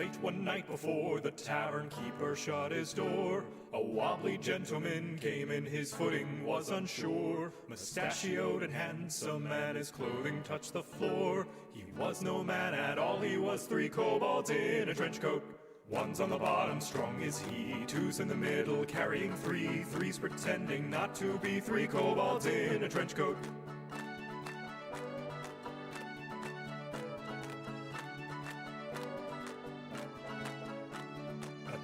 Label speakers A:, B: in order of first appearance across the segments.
A: late one night before the tavern keeper shut his door. A wobbly gentleman came in, his footing was unsure. Mustachioed and handsome, and his clothing touched the floor. He was no man at all, he was 3 kobolds in a trench coat. One's on the bottom, strong is he, 2's in the middle, carrying 3, 3's pretending not to be 3 kobolds in a trench coat.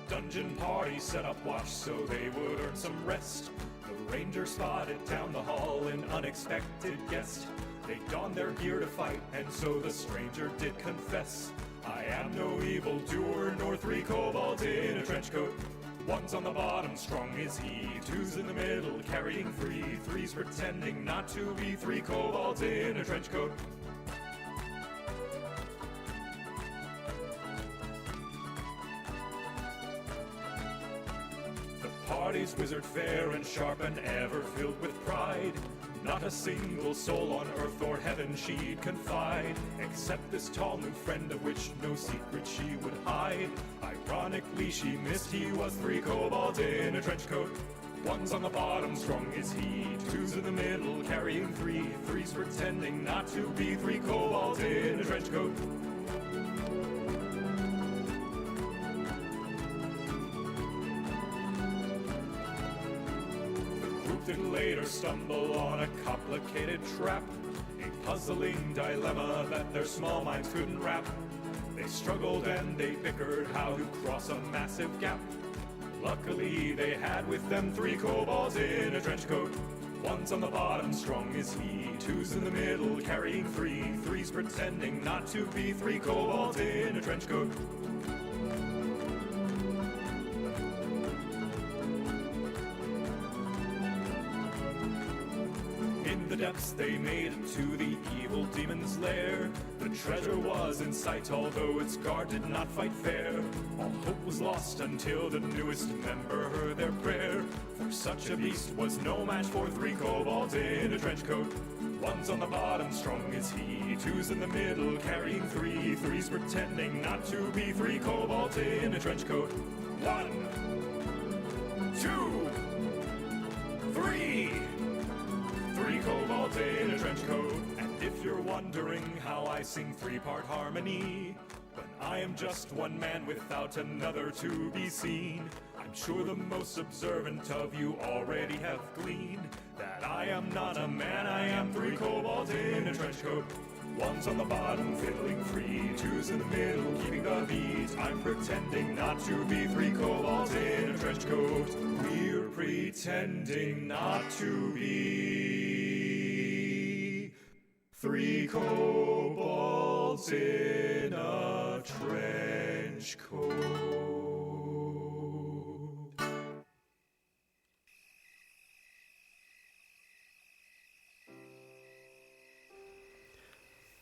A: Dungeon party set up watch so they would earn some rest. The ranger spotted down the hall an unexpected guest. They donned their gear to fight, and so the stranger did confess, I am no evildoer, nor 3 kobolds in a trench coat. One's on the bottom, strong is he, 2's in the middle, carrying 3, 3's pretending not to be 3 kobolds in a trench coat. Party's wizard fair and sharp and ever filled with pride. Not a single soul on earth or heaven she'd confide, except this tall new friend of which no secret she would hide. Ironically she missed he was 3 kobolds in a trench coat. One's on the bottom, strong is he, 2's in the middle, carrying 3, 3's pretending not to be 3 kobolds in a trench coat. Did later stumble on a complicated trap, a puzzling dilemma that their small minds couldn't wrap. They struggled and they bickered how to cross a massive gap. Luckily they had with them 3 kobolds in a trench coat. One's on the bottom, strong is he, 2's in the middle, carrying 3, 3's pretending not to be 3 kobolds in a trench coat. Depths they made it to the evil demon's lair. The treasure was in sight, although its guard did not fight fair. All hope was lost until the newest member heard their prayer. For such a beast was no match for 3 kobolds in a trench coat. One's on the bottom, strong is he, 2's in the middle, carrying 3, 3's pretending not to be 3 kobolds in a trench coat. 1, 2, 3. 3 kobolds in a trench coat. And if you're wondering how I sing 3-part harmony, when I am just one man without another to be seen, I'm sure the most observant of you already have gleaned that I am not a man, I am 3 kobolds in a trench coat. One's on the bottom, fiddling free, 2's in the middle, keeping the beat. I'm pretending not to be 3 kobolds in a trench coat. We're pretending not to be 3 kobolds in a trench coat.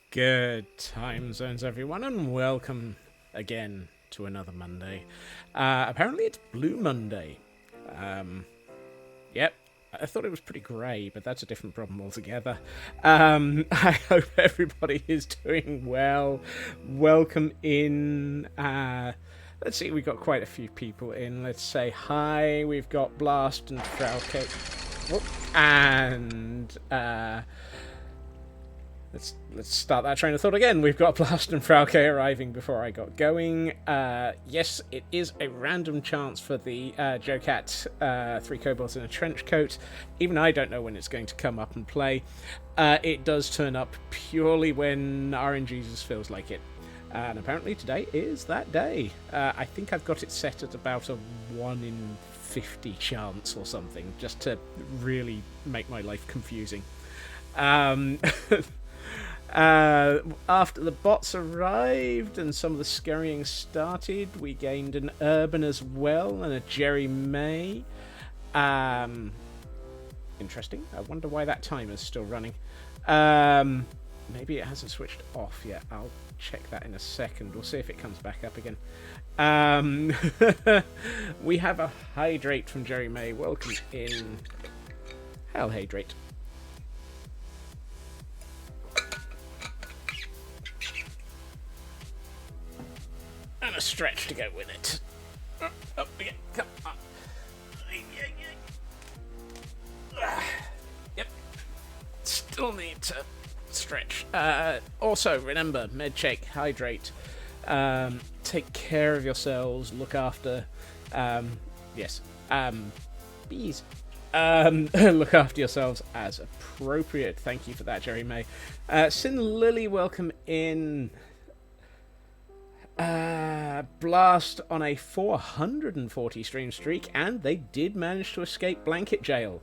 B: Good time zones, everyone, and welcome again to another Monday. Apparently it's Blue Monday. Yep, I thought it was pretty grey, but that's a different problem altogether. I hope everybody is doing well. Welcome in. Let's see, we've got quite a few people in. Let's say hi. We've got Blast and Frauke. And Let's start that train of thought again. We've got Blast and Frauke arriving before I got going. Yes, it is a random chance for the Joe Cat 3 Kobolds in a Trench Coat. Even I don't know when it's going to come up and play. It does turn up purely when RNGesus feels like it. And apparently today is that day. I think I've got it set at about a 1 in 50 chance or something, just to really make my life confusing. After the bots arrived and some of the scurrying started, we gained an Urban as well and a Jerry May. Interesting. I wonder why that timer's still running. Maybe it hasn't switched off yet. I'll check that in a second. We'll see if it comes back up again. We have a Hydrate from Jerry May. Welcome in. Hell, Hydrate. And a a stretch to go with it. Up again. Come on. Yep. Still need to stretch. Also, remember, med check, hydrate. Take care of yourselves. Look after. Yes. Bees. Look after yourselves as appropriate. Thank you for that, Jerry May. Sin Lily, welcome in. Blast on a 440 stream streak, and they did manage to escape blanket jail.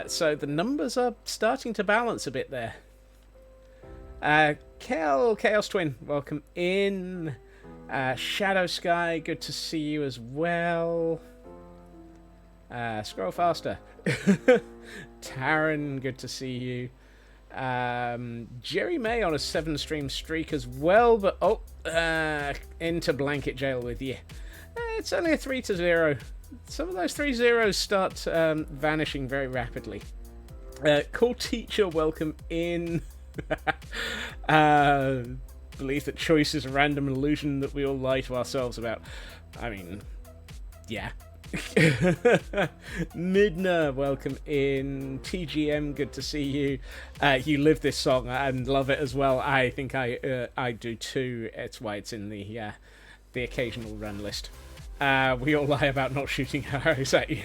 B: So the numbers are starting to balance a bit there. Chaos Twin, welcome in. Shadow Sky, good to see you as well. Scroll faster. Taryn, good to see you. Jerry May on a 7-stream streak as well, but into blanket jail with you. It's only a 3-0. Some of those 3 zeros start vanishing very rapidly. Cool Teacher, welcome in. Believe that choice is a random illusion that we all lie to ourselves about. I mean, yeah. Midna, welcome in. TGM, good to see you. You live this song and love it as well. I think I do too. It's why it's in the occasional run list. We all lie about not shooting arrows at you.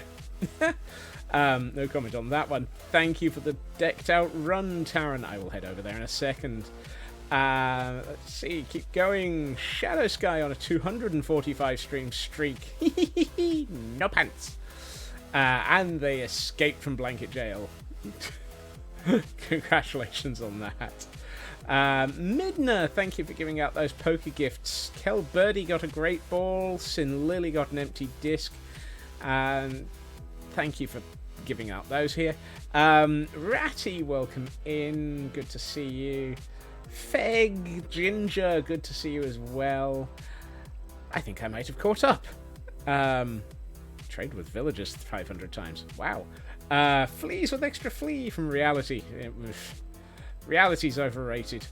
B: No comment on that one. Thank you for the decked out run, Taran. I will head over there in a second. Let's see, keep going. Shadow Sky on a 245 stream streak. No pants. And they escaped from blanket jail. Congratulations on that. Midna, thank you for giving out those poker gifts. Kel Birdie got a great ball. Sin Lily got an empty disc. Thank you for giving out those here. Ratty, welcome in. Good to see you. Feg, Ginger, good to see you as well. I think I might have caught up. Trade with villagers 500 times. Wow. Fleas with extra flea from reality. Reality's overrated.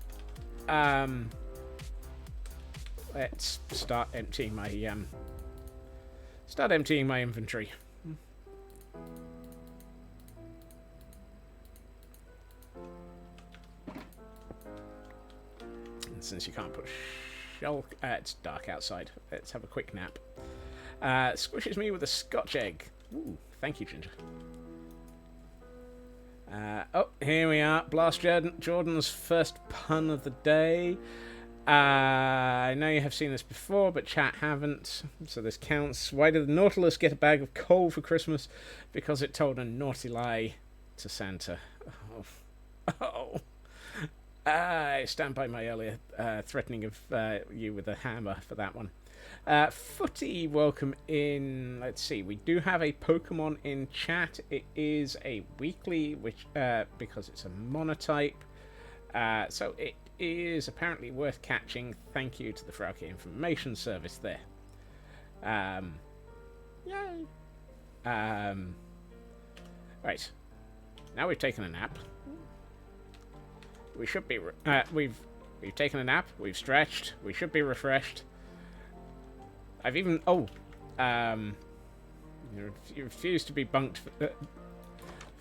B: Let's start emptying my inventory. Since you can't put shulk, it's dark outside. Let's have a quick nap. Squishes me with a Scotch egg. Ooh, thank you, Ginger. Here we are. Blast Jordan's first pun of the day. I know you have seen this before, but chat haven't, so this counts. Why did the Nautilus get a bag of coal for Christmas? Because it told a naughty lie to Santa. Oh. I stand by my earlier threatening of you with a hammer for that one. Footy, welcome in. Let's see, we do have a Pokemon in chat. It is a weekly, which because it's a monotype. So it is apparently worth catching. Thank you to the Frauke Information Service there. Yay! Right. Now we've taken a nap. We should be. We've taken a nap. We've stretched. We should be refreshed. I've even. You refuse to be bunked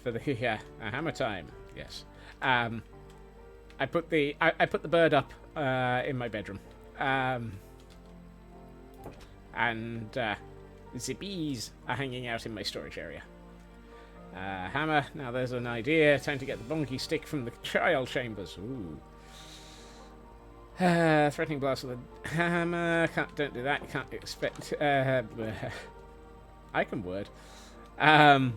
B: for the hammer time. Yes. I put the bird up in my bedroom. And the bees are hanging out in my storage area. Hammer, now there's an idea. Time to get the bonky stick from the child chambers. Ooh. Threatening blast with a hammer. Don't do that. You can't expect... I can word. And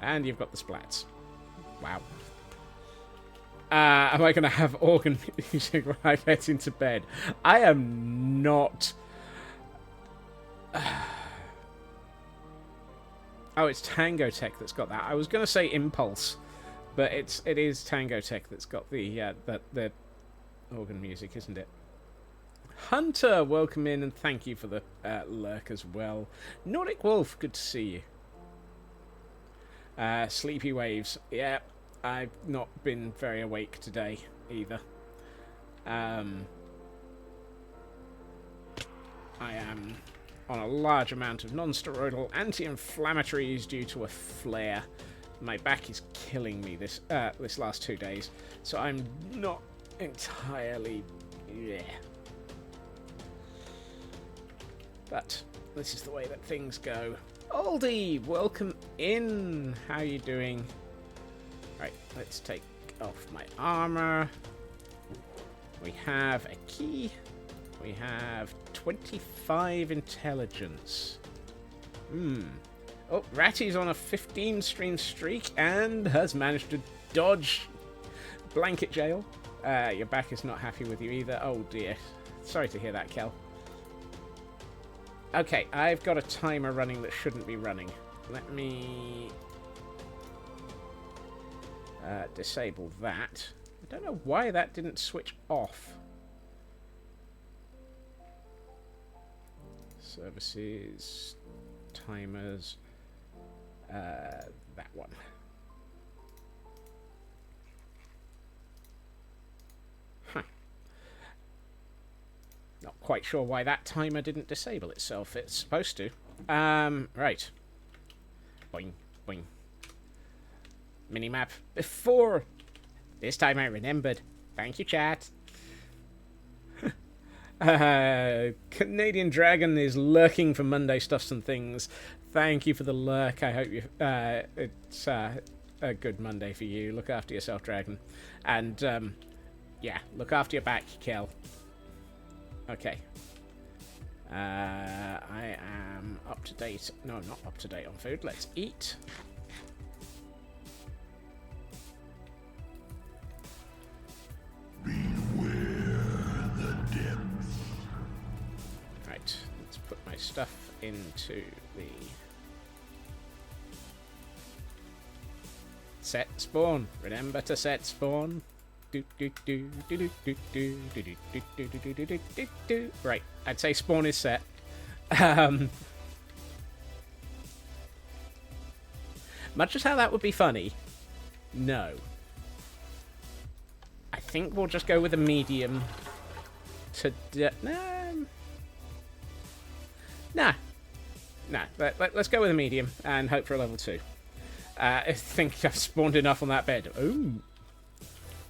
B: you've got the splats. Wow. Am I going to have organ music when I get into bed? I am not... Oh, it's Tango Tech that's got that. I was going to say Impulse, but it is Tango Tech that's got the organ music, isn't it? Hunter, welcome in, and thank you for the lurk as well. Nordic Wolf, good to see you. Sleepy Waves, yeah, I've not been very awake today either. I am on a large amount of non-steroidal anti-inflammatories due to a flare. My back is killing me this last 2 days, so I'm not entirely... yeah. But this is the way that things go. Oldie, welcome in. How you doing? Right, let's take off my armor. We have a key. We have 25 intelligence. Oh, Ratty's on a 15-stream streak and has managed to dodge blanket jail. Your back is not happy with you either. Oh dear. Sorry to hear that, Kel. Okay, I've got a timer running that shouldn't be running. Let me disable that. I don't know why that didn't switch off. Services, timers, that one. Huh. Not quite sure why that timer didn't disable itself. It's supposed to. Right. Boing, boing. Minimap before. This time I remembered. Thank you, chat. Canadian Dragon is lurking for Monday Stuffs and Things. Thank you for the lurk. I hope you it's a good Monday for you. Look after yourself, Dragon. And, yeah, look after your back, Kel. Okay. I am up to date. No, I'm not up to date on food. Let's eat. Right, let's put my stuff into the set spawn. Remember to set spawn. Right, I'd say spawn is set. Much as how that would be funny, no. I think we'll just go with a medium to... Nah. Let's go with a medium and hope for a level 2. I think I've spawned enough on that bed. Ooh.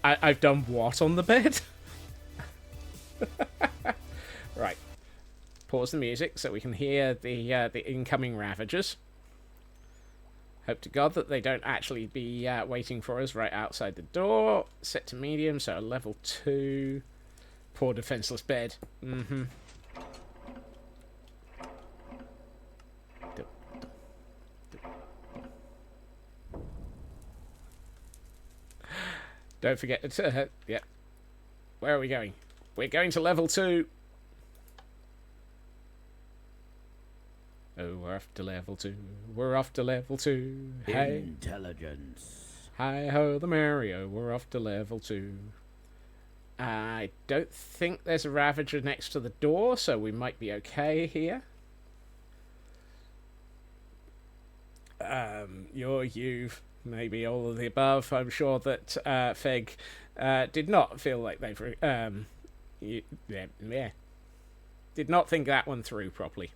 B: I've done what on the bed? Right. Pause the music so we can hear the incoming Ravagers. Hope to God that they don't actually be waiting for us right outside the door. Set to medium, so level 2. Poor defenseless bed. Mm-hmm. Don't forget to... yeah. Where are we going? We're going to level 2. Oh, we're off to level 2. We're off to level 2. Hey.
C: Intelligence.
B: Hi-ho, the Mario. We're off to level 2. I don't think there's a Ravager next to the door, so we might be okay here. You've... maybe all of the above. I'm sure that Feg did not feel like they've... did not think that one through properly.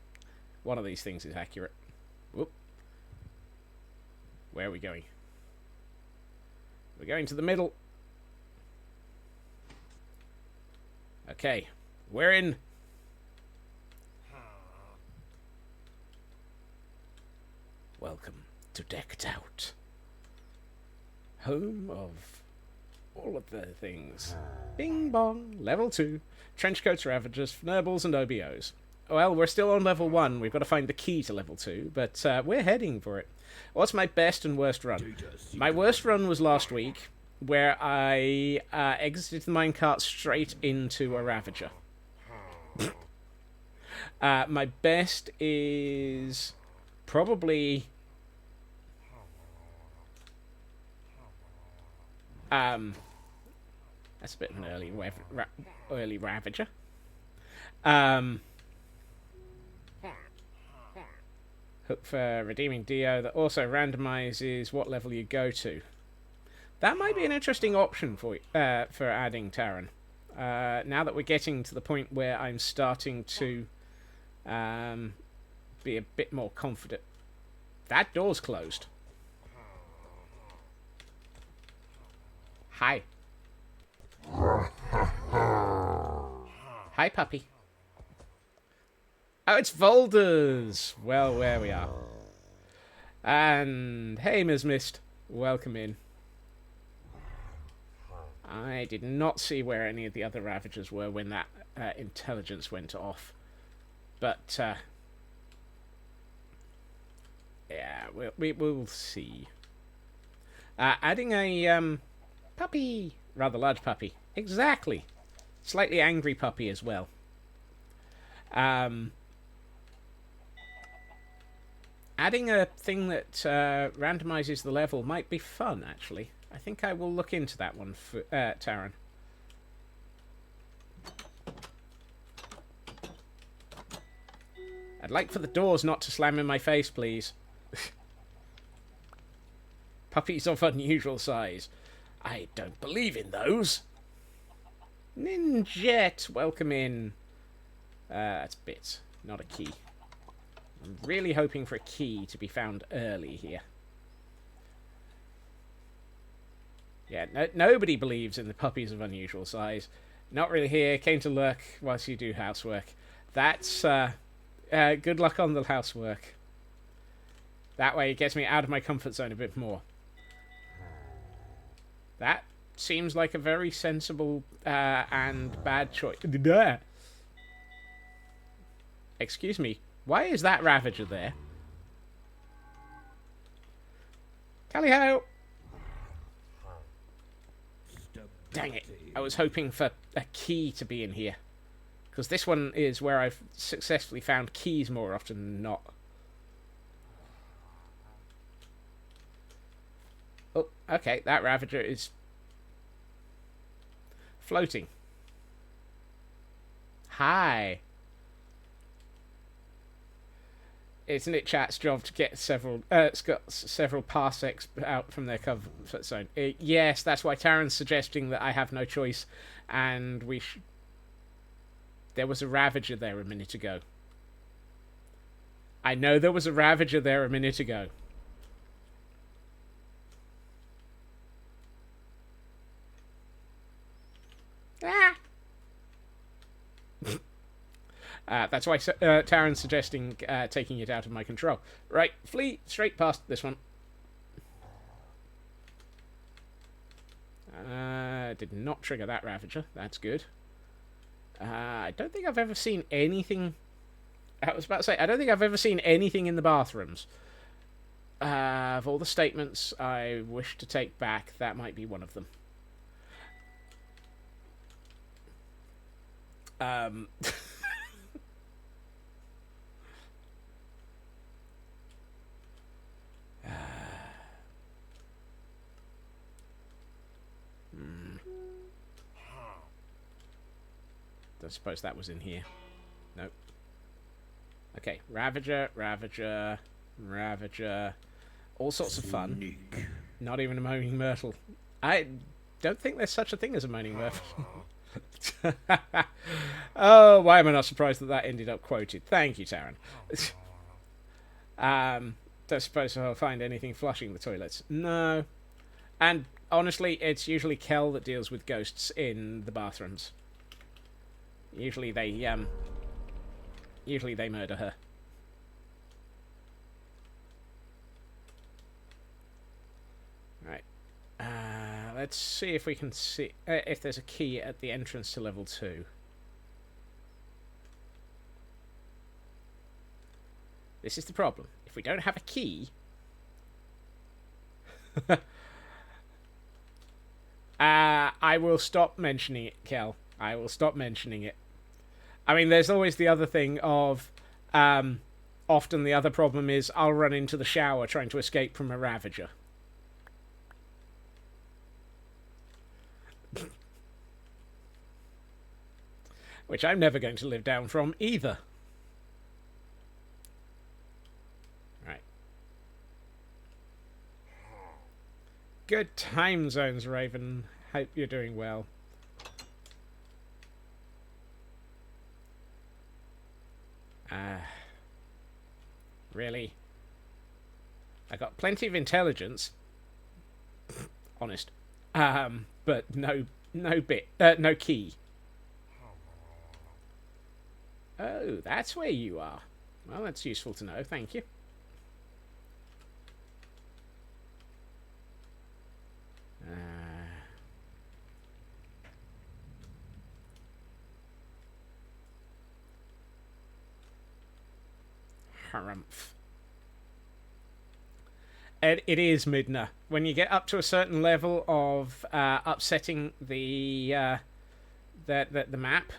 B: One of these things is accurate. Whoop. Where are we going? We're going to the middle. Okay. We're in. Welcome to Decked Out. Home of all of the things. Bing bong. Level 2. Trenchcoats, Ravagers, Fnurbles, and OBOs. Well, we're still on level 1. We've got to find the key to level 2, but we're heading for it. What's my best and worst run? My worst run was last week, where I exited the minecart straight into a Ravager. My best is probably... that's a bit of an early Ravager. Hook for redeeming Dio that also randomizes what level you go to. That might be an interesting option for adding Taran. Now that we're getting to the point where I'm starting to Be a bit more confident. That door's closed. Hi. Hi, puppy. Oh, it's Volders. Well, where we are. And hey, Ms. Mist. Welcome in. I did not see where any of the other Ravagers were when that intelligence went off. But, yeah, we'll see. Adding a puppy. Rather large puppy. Exactly. Slightly angry puppy as well. Adding a thing that randomizes the level might be fun, actually. I think I will look into that one, for Taran. I'd like for the doors not to slam in my face, please. Puppies of unusual size. I don't believe in those. Ninjet, welcome in. That's bits, not a key. I'm really hoping for a key to be found early here. Yeah, nobody believes in the puppies of unusual size. Not really here. Came to lurk whilst you do housework. That's, good luck on the housework. That way it gets me out of my comfort zone a bit more. That seems like a very sensible and bad choice. Excuse me. Why is that Ravager there? Tally-ho! Dang it. I was hoping for a key to be in here. Because this one is where I've successfully found keys more often than not. Oh, okay. That Ravager is floating. Hi. Isn't it chat's job to get several parsecs out from their comfort zone? Yes, that's why Taran's suggesting that I have no choice, and we there was a Ravager there a minute ago. I know there was a Ravager there a minute ago. Ah! That's why Taran's suggesting taking it out of my control. Right, flee straight past this one. Did not trigger that Ravager. That's good. I don't think I've ever seen anything... I was about to say, I don't think I've ever seen anything in the bathrooms. Of all the statements I wish to take back, that might be one of them. I suppose that was in here. Nope. Okay, Ravager, Ravager, Ravager. All sorts of fun.
C: Sneak.
B: Not even a moaning myrtle. I don't think there's such a thing as a moaning myrtle. Oh, why am I not surprised that that ended up quoted? Thank you, Taran. Don't suppose I'll find anything flushing the toilets. No. And honestly, it's usually Kel that deals with ghosts in the bathrooms. Usually they murder her. Right. Let's see if we can see if there's a key at the entrance to level 2. This is the problem. If we don't have a key... I will stop mentioning it, Kel. I will stop mentioning it. I mean, there's always the other thing of... often the other problem is I'll run into the shower trying to escape from a Ravager. Which I'm never going to live down from either. Right. Good time zones, Raven. Hope you're doing well. Really? I got plenty of intelligence. Honest. But no key. Oh, that's where you are. Well, that's useful to know. Thank you. Harumph. It is Midna. When you get up to a certain level of upsetting the map,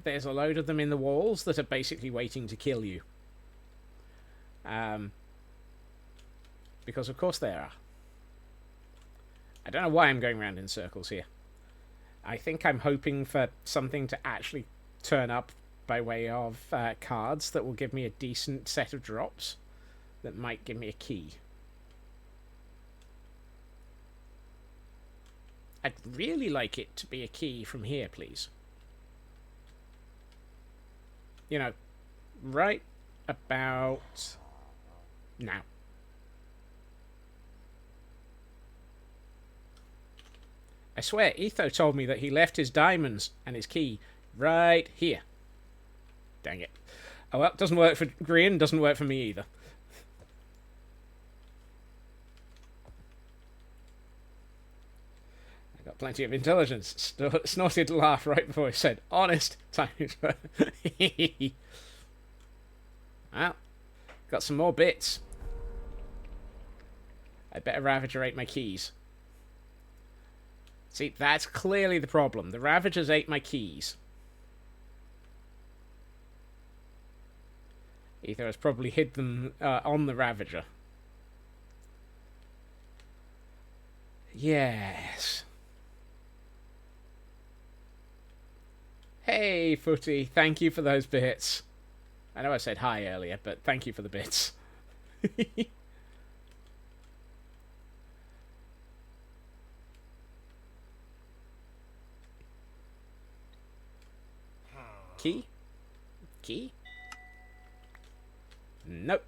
B: there's a load of them in the walls that are basically waiting to kill you. Because of course they are. I don't know why I'm going around in circles here. I think I'm hoping for something to actually turn up by way of cards that will give me a decent set of drops that might give me a key. I'd really like it to be a key from here, please. You know, right about now. I swear, Etho told me that he left his diamonds and his key right here. Dang it. Oh well, doesn't work for Green, doesn't work for me either. I got plenty of intelligence. Snorted a laugh right before he said, honest. Well, got some more bits. I better Ravager ate my keys. See, that's clearly the problem. The Ravagers ate my keys. Ether has probably hid them on the Ravager. Yes. Hey, Footy. Thank you for those bits. I know I said hi earlier, but thank you for the bits. Key? Key? Nope.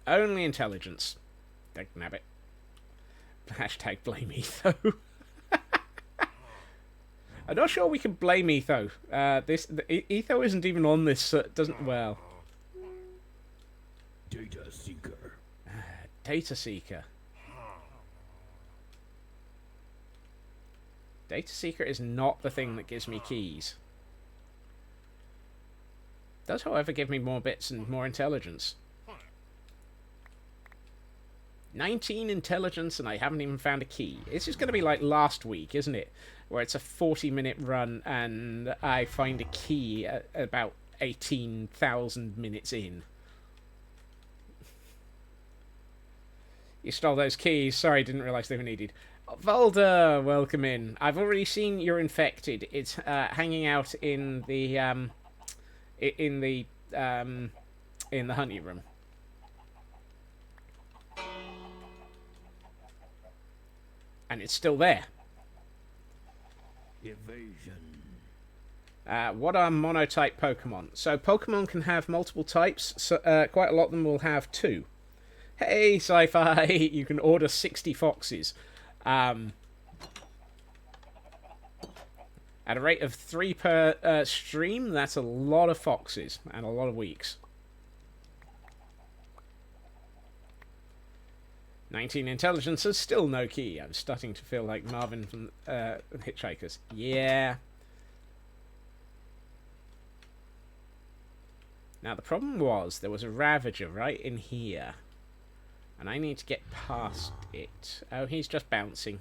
B: Only intelligence. Dagnabbit. Hashtag blame Etho. I'm not sure we can blame Etho. Etho isn't even on this. Doesn't well.
C: Data seeker.
B: Data seeker. Data seeker is not the thing that gives me keys. Does, however, give me more bits and more intelligence. 19 intelligence and I haven't even found a key. It's just going to be like last week, isn't it? Where it's a 40-minute run and I find a key at about 18,000 minutes in. You stole those keys. Sorry, didn't realise they were needed. Volda, welcome in. I've already seen you're infected. It's hanging out in the honey room. And it's still there.
C: Evasion.
B: What are monotype Pokemon? So Pokemon can have multiple types. So quite a lot of them will have 2. Hey, Sci-Fi! You can order 60 foxes. At a rate of 3 per stream, that's a lot of foxes and a lot of weeks. 19 intelligences, still no key. I'm starting to feel like Marvin from Hitchhikers. Yeah. Now, the problem was there was a Ravager right in here. And I need to get past it. Oh, he's just bouncing.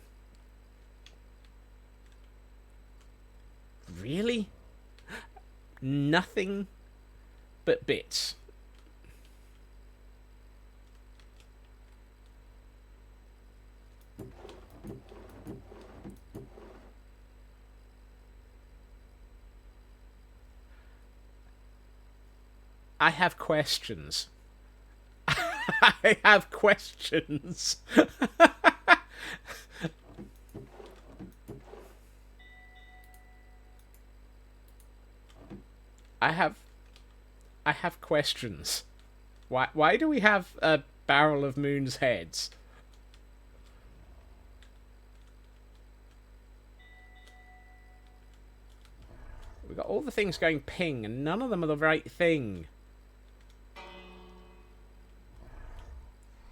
B: Really? Nothing but bits. I have questions. I have questions. I have questions. Why do we have a barrel of moon's heads? We've got all the things going ping, and none of them are the right thing.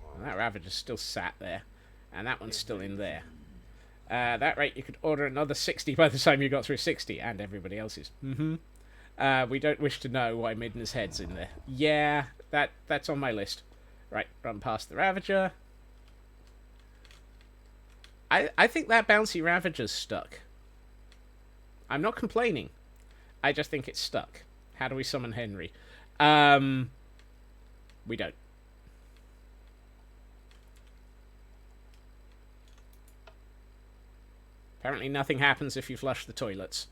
B: Well, that Ravager's still sat there, and that one's still in there. At that rate, you could order another 60 by the time you got through 60, and everybody else's. We don't wish to know why Midna's head's in there. Yeah, that's on my list. Right, run past the Ravager. I think that bouncy Ravager's stuck. I'm not complaining. I just think it's stuck. How do we summon Henry? We don't. Apparently nothing happens if you flush the toilets.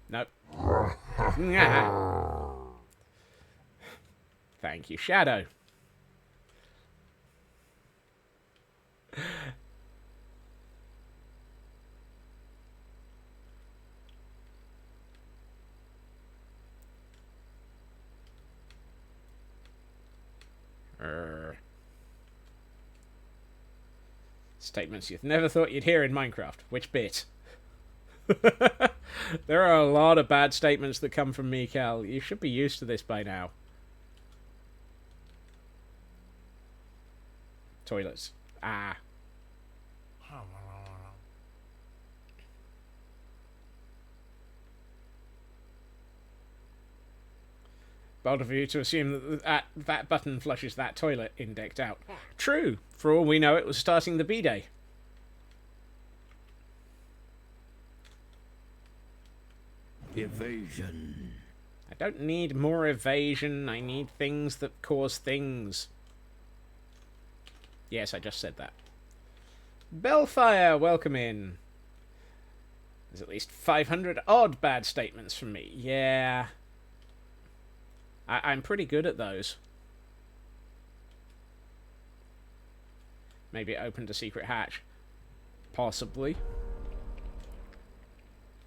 B: Nope. Thank you, Shadow. Statements you've never thought you'd hear in Minecraft. Which bit? There are a lot of bad statements that come from me, Cal. You should be used to this by now. Toilets. Ah. Bold of you to assume that that button flushes that toilet in decked out. True. For all we know, it was starting the B-Day.
C: Evasion.
B: I don't need more evasion. I need things that cause things. Yes, I just said that. Bellfire, welcome in. There's at least 500 odd bad statements from me. Yeah. I'm pretty good at those. Maybe it opened a secret hatch. Possibly.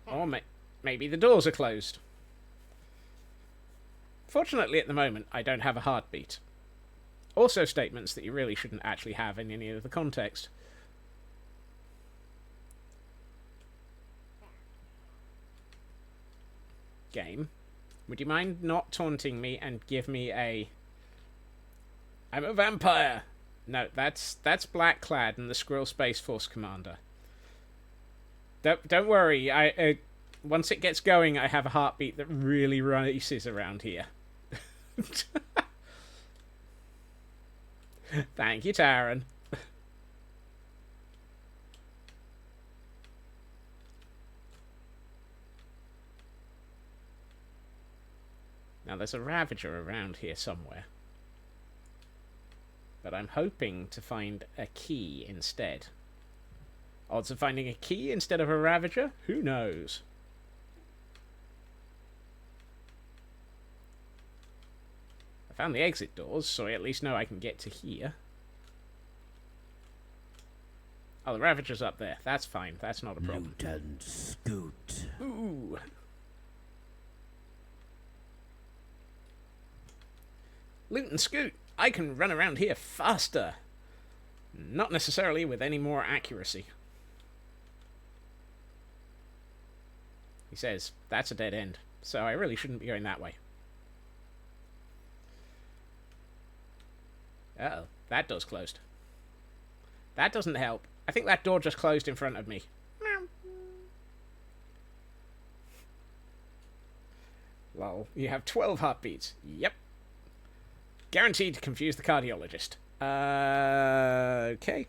B: Or maybe the doors are closed. Fortunately, at the moment, I don't have a heartbeat. Also statements that you really shouldn't actually have in any other context. Game. Would you mind not taunting me and give me a... I'm a vampire! No, that's Blackclad and the Squirrel Space Force Commander. Don't worry, once it gets going, I have a heartbeat that really races around here. Thank you, Taran. Now, there's a Ravager around here somewhere. But I'm hoping to find a key instead. Odds of finding a key instead of a Ravager? Who knows? I found the exit doors, so I at least know I can get to here. Oh, the Ravager's up there. That's fine. That's not a problem.
C: Loot and scoot.
B: Ooh. Loot and scoot. I can run around here faster. Not necessarily with any more accuracy. He says, that's a dead end. So I really shouldn't be going that way. Uh-oh. That door's closed. That doesn't help. I think that door just closed in front of me. Lol. You have 12 heartbeats. Yep. Guaranteed to confuse the cardiologist. Okay.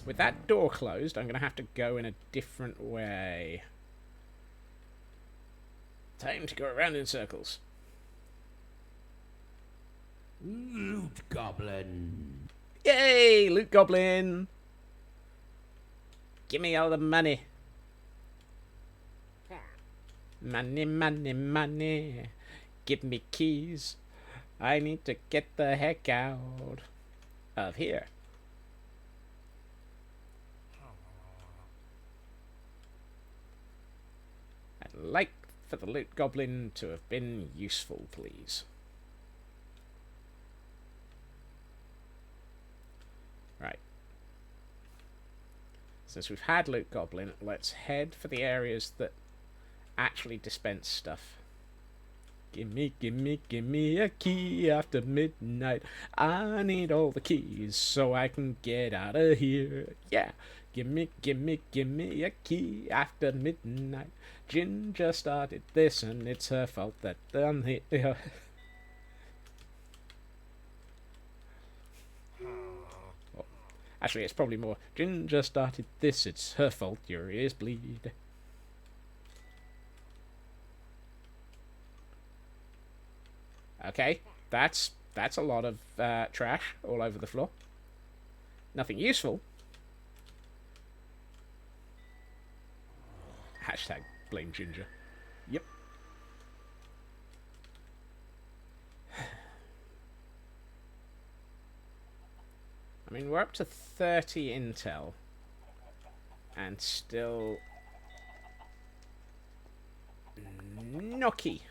B: With that door closed, I'm going to have to go in a different way. Time to go around in circles.
C: Loot goblin.
B: Yay! Loot goblin! Give me all the money. Money, money, money. Give me keys. I need to get the heck out of here. I'd like for the loot goblin to have been useful, please. Right. Since we've had loot goblin, let's head for the areas that actually dispense stuff. Gimme, gimme, gimme a key after midnight. I need all the keys so I can get out of here. Yeah. Gimme, gimme, gimme a key after midnight. Ginger started this and it's her fault that I'm here. Well, actually, it's probably more, Ginger started this, it's her fault your ears bleed. Okay, that's a lot of trash all over the floor. Nothing useful. Hashtag blame Ginger. Yep. I mean, we're up to 30 intel. And still... Noki.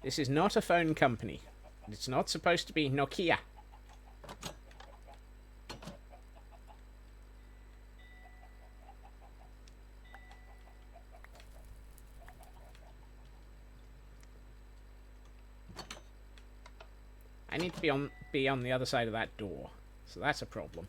B: This is not a phone company. It's not supposed to be Nokia. I need to be on the other side of that door. So that's a problem.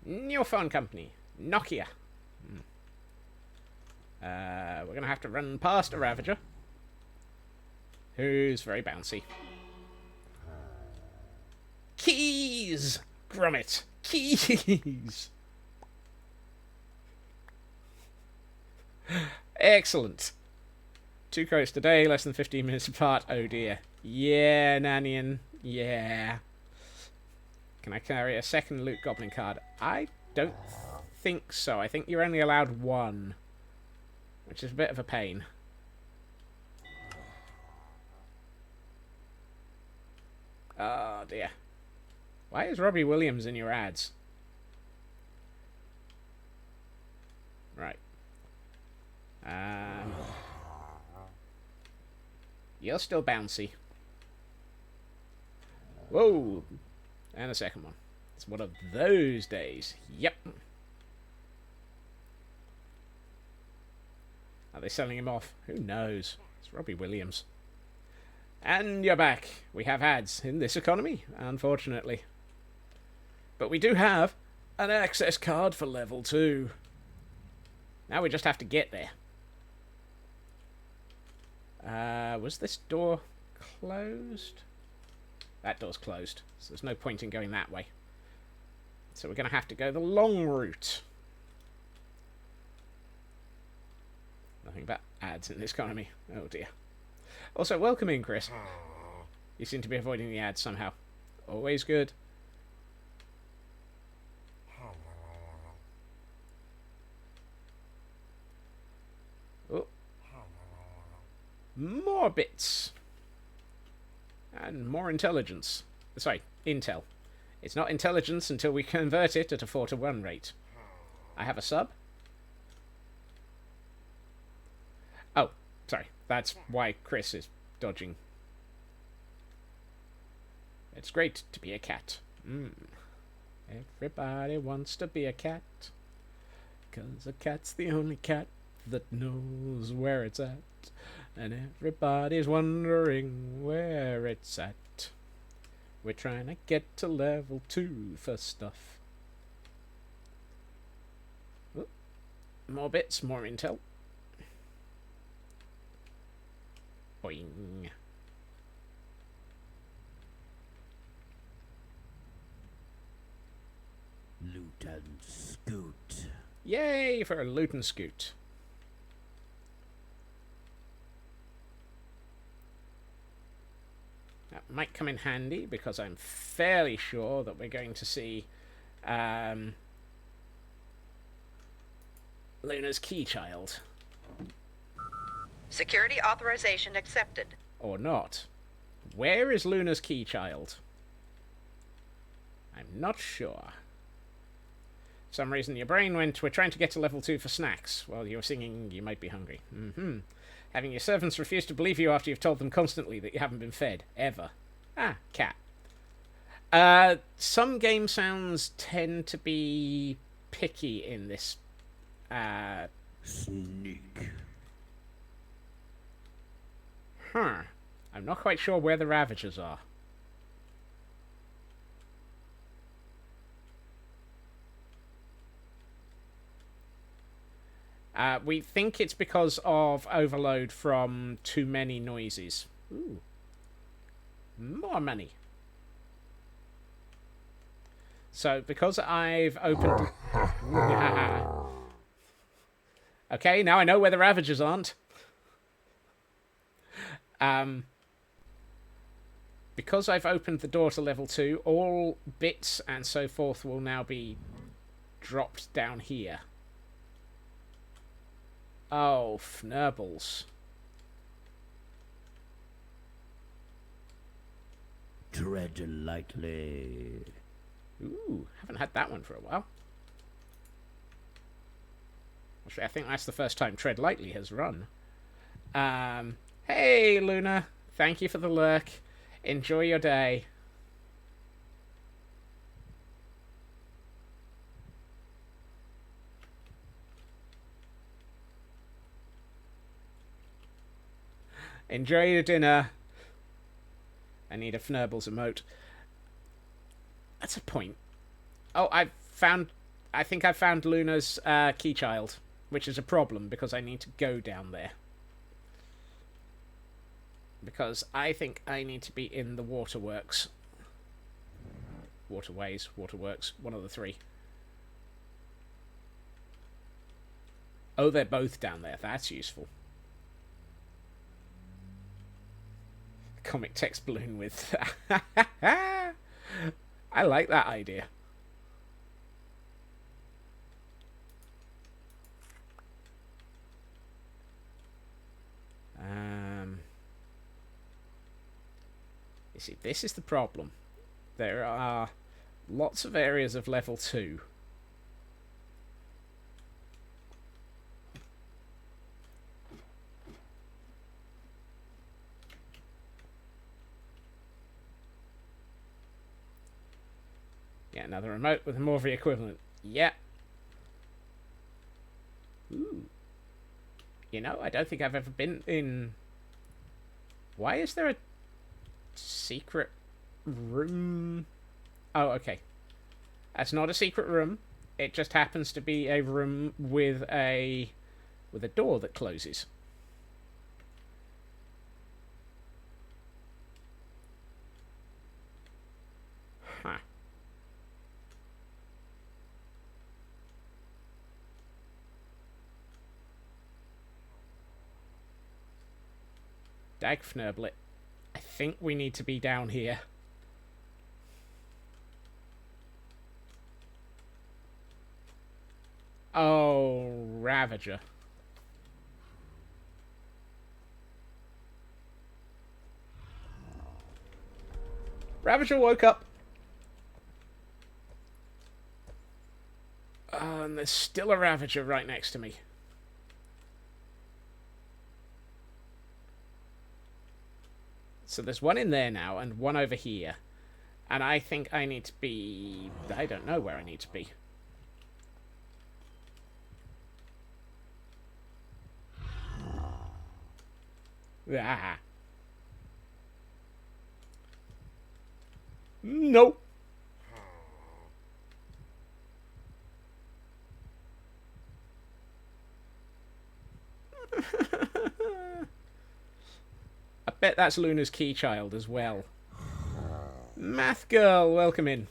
B: New phone company, Nokia. We're going to have to run past a Ravager, who's very bouncy. Keys! Grommet! Keys! Excellent. 2 quotes today, less than 15 minutes apart. Oh dear. Yeah, Nanian. Yeah. Can I carry a second loot goblin card? I don't think so. I think you're only allowed 1. Which is a bit of a pain. Oh dear. Why is Robbie Williams in your ads? Right. You're still bouncy. Whoa. And a second one. It's one of those days. Yep. Are they selling him off? Who knows? It's Robbie Williams. And you're back. We have ads in this economy, unfortunately. But we do have an access card for level 2. Now we just have to get there. Was this door closed? That door's closed, so there's no point in going that way. So we're going to have to go the long route. Nothing but ads in this economy. Oh dear. Also, welcome in, Chris. You seem to be avoiding the ads somehow. Always good. Oh. More bits. And more intelligence. Sorry, intel. It's not intelligence until we convert it at a 4-to-1 rate. I have a sub. Oh, sorry. That's why Chris is dodging. It's great to be a cat. Everybody wants to be a cat. 'Cause a cat's the only cat that knows where it's at. And everybody's wondering where it's at. We're trying to get to level 2 for stuff. Oh, more bits, more intel. Boing.
C: Loot and scoot.
B: Yay for a loot and scoot. That might come in handy because I'm fairly sure that we're going to see Luna's key child.
D: Security authorization accepted.
B: Or not. Where is Luna's key child? I'm not sure. For some reason your brain went, we're trying to get to level 2 for snacks. While you were singing, you might be hungry. Having your servants refuse to believe you after you've told them constantly that you haven't been fed. Ever. Ah, cat. Some game sounds tend to be picky in this.
C: Sneak.
B: I'm not quite sure where the Ravagers are. We think it's because of overload from too many noises. Ooh. More money. So, because I've opened... Okay, now I know where the Ravagers aren't. Because I've opened the door to level 2, all bits and so forth will now be dropped down here. Oh, fnurbles.
C: Tread lightly.
B: Ooh, haven't had that one for a while. Actually, I think that's the first time Tread Lightly has run. Hey, Luna. Thank you for the lurk. Enjoy your day. Enjoy your dinner. I need a Fnurbles emote. That's a point. Oh, I think I found Luna's key child, which is a problem because I need to go down there. Because I think I need to be in the waterworks. Waterways, waterworks, one of the three. Oh, they're both down there. That's useful. Comic text balloon with... I like that idea. You see, this is the problem. There are lots of areas of level 2. Yeah, another remote with a Morvi equivalent. Yeah. Ooh. You know, I don't think I've ever been in... Why is there a secret room? Oh, okay. That's not a secret room. It just happens to be a room with a door that closes. Huh. Dagfnurblet. I think we need to be down here. Oh, Ravager. Ravager woke up. And there's still a Ravager right next to me. So there's one in there now, and one over here. And I think I need to be... I don't know where I need to be. Ah. Nope. I bet that's Luna's key child as well. Math girl, welcome in.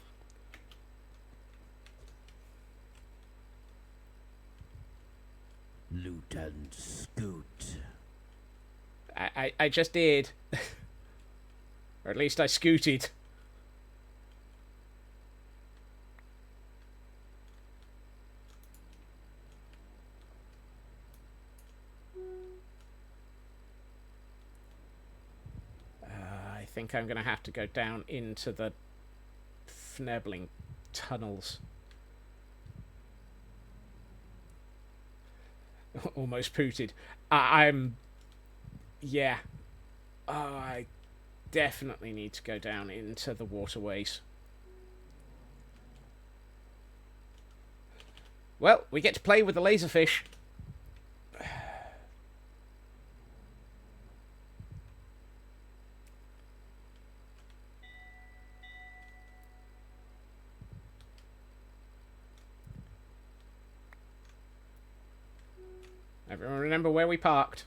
C: Loot and scoot.
B: I just did. Or at least I scooted. think I'm going to have to go down into the Fnebbling tunnels. Almost pooted. I'm... Yeah. Oh, I definitely need to go down into the waterways. Well, we get to play with the laserfish. Everyone remember where we parked?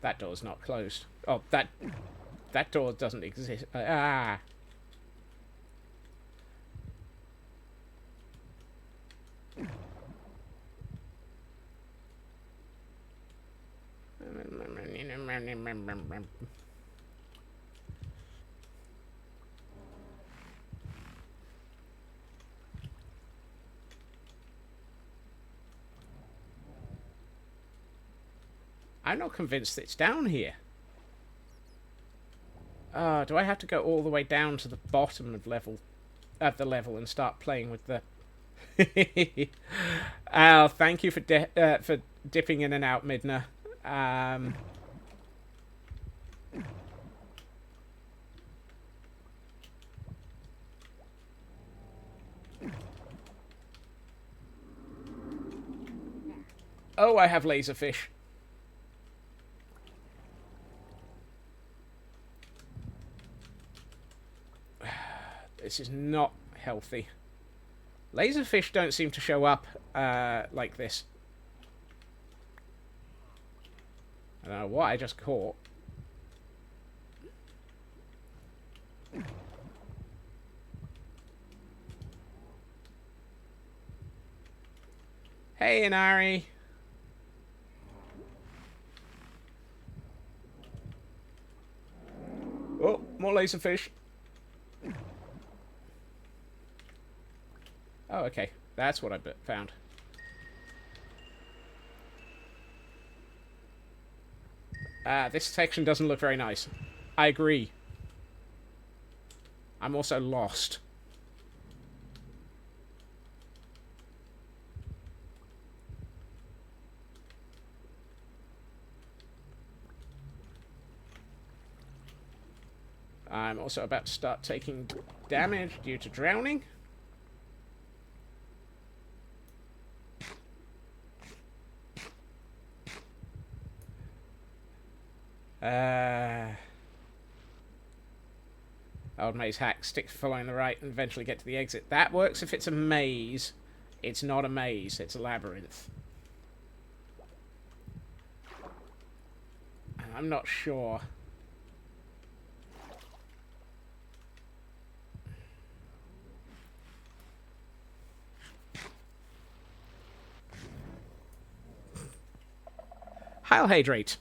B: That door's not closed. Oh, that door doesn't exist. Ah. I'm not convinced it's down here. Do I have to go all the way down to the bottom of the level and start playing with the... Al, thank you for dipping in and out, Midna. Oh, I have laserfish. This is not healthy. Laserfish don't seem to show up like this. I don't know what I just caught. Hey, Inari. Oh, more laserfish. Oh, okay. That's what I found. This section doesn't look very nice. I agree. I'm also lost. I'm also about to start taking damage due to drowning. Old maze hack, stick following the right and eventually get to the exit. That works if it's a maze. It's not a maze, it's a labyrinth. And I'm not sure. Heil Hydrate.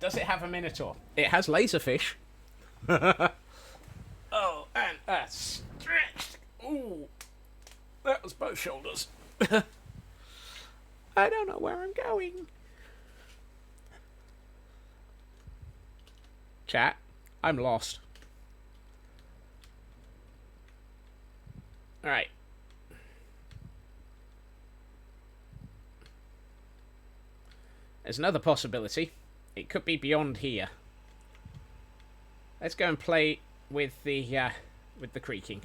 B: Does it have a Minotaur? It has laserfish. Oh, and stretched. Ooh, that was both shoulders. I don't know where I'm going. Chat, I'm lost. All right. There's another possibility. It could be beyond here. Let's go and play with the creaking.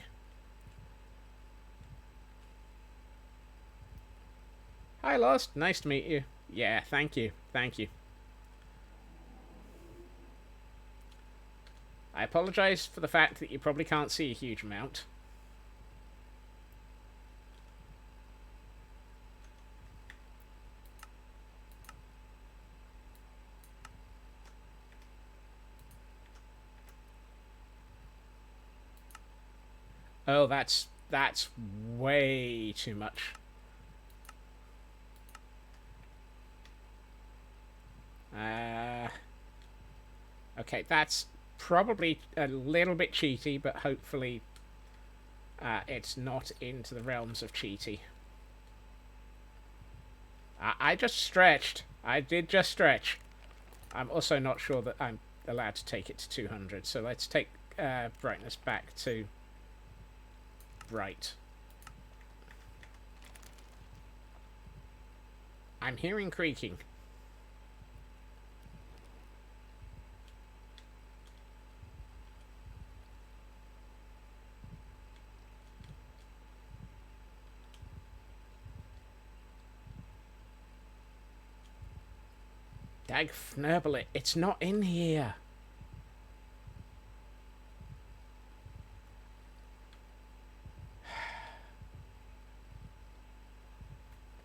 B: Hi, Lost. Nice to meet you. Yeah, thank you. Thank you. I apologize for the fact that you probably can't see a huge amount. Oh, that's way too much. Okay, that's probably a little bit cheaty, but hopefully it's not into the realms of cheaty. I just stretched. I did just stretch. I'm also not sure that I'm allowed to take it to 200, so let's take brightness back to bright. I'm hearing creaking. Dag fnurble it, it's not in here.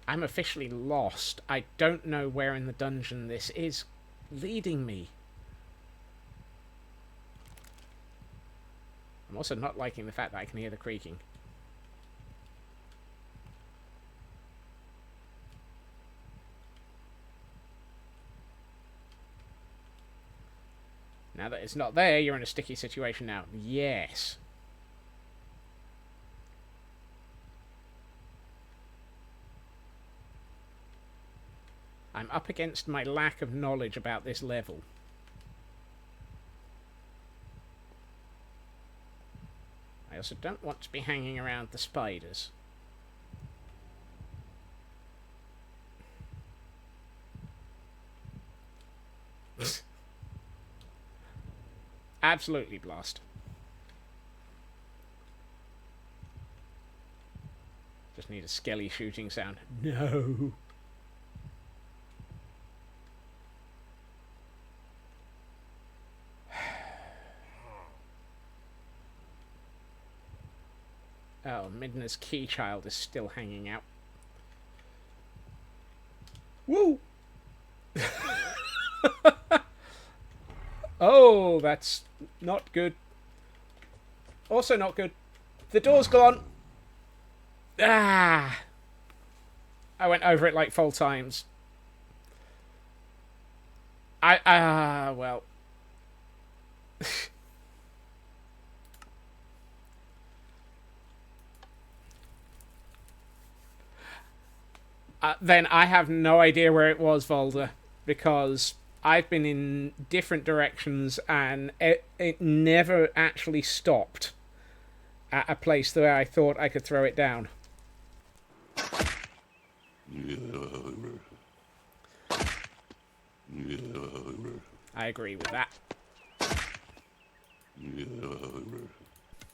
B: I'm officially lost. I don't know where in the dungeon this is leading me. I'm also not liking the fact that I can hear the creaking. Now that it's not there, you're in a sticky situation now. Yes. I'm up against my lack of knowledge about this level. I also don't want to be hanging around the spiders. Absolutely blast. Just need a skelly shooting sound. No. Oh, Midna's key child is still hanging out. Woo! Oh, that's not good. Also not good. The door's gone. Ah! I went over it like 4 times. Well. Then I have no idea where it was, Volder, because I've been in different directions and it never actually stopped at a place where I thought I could throw it down. I agree with that.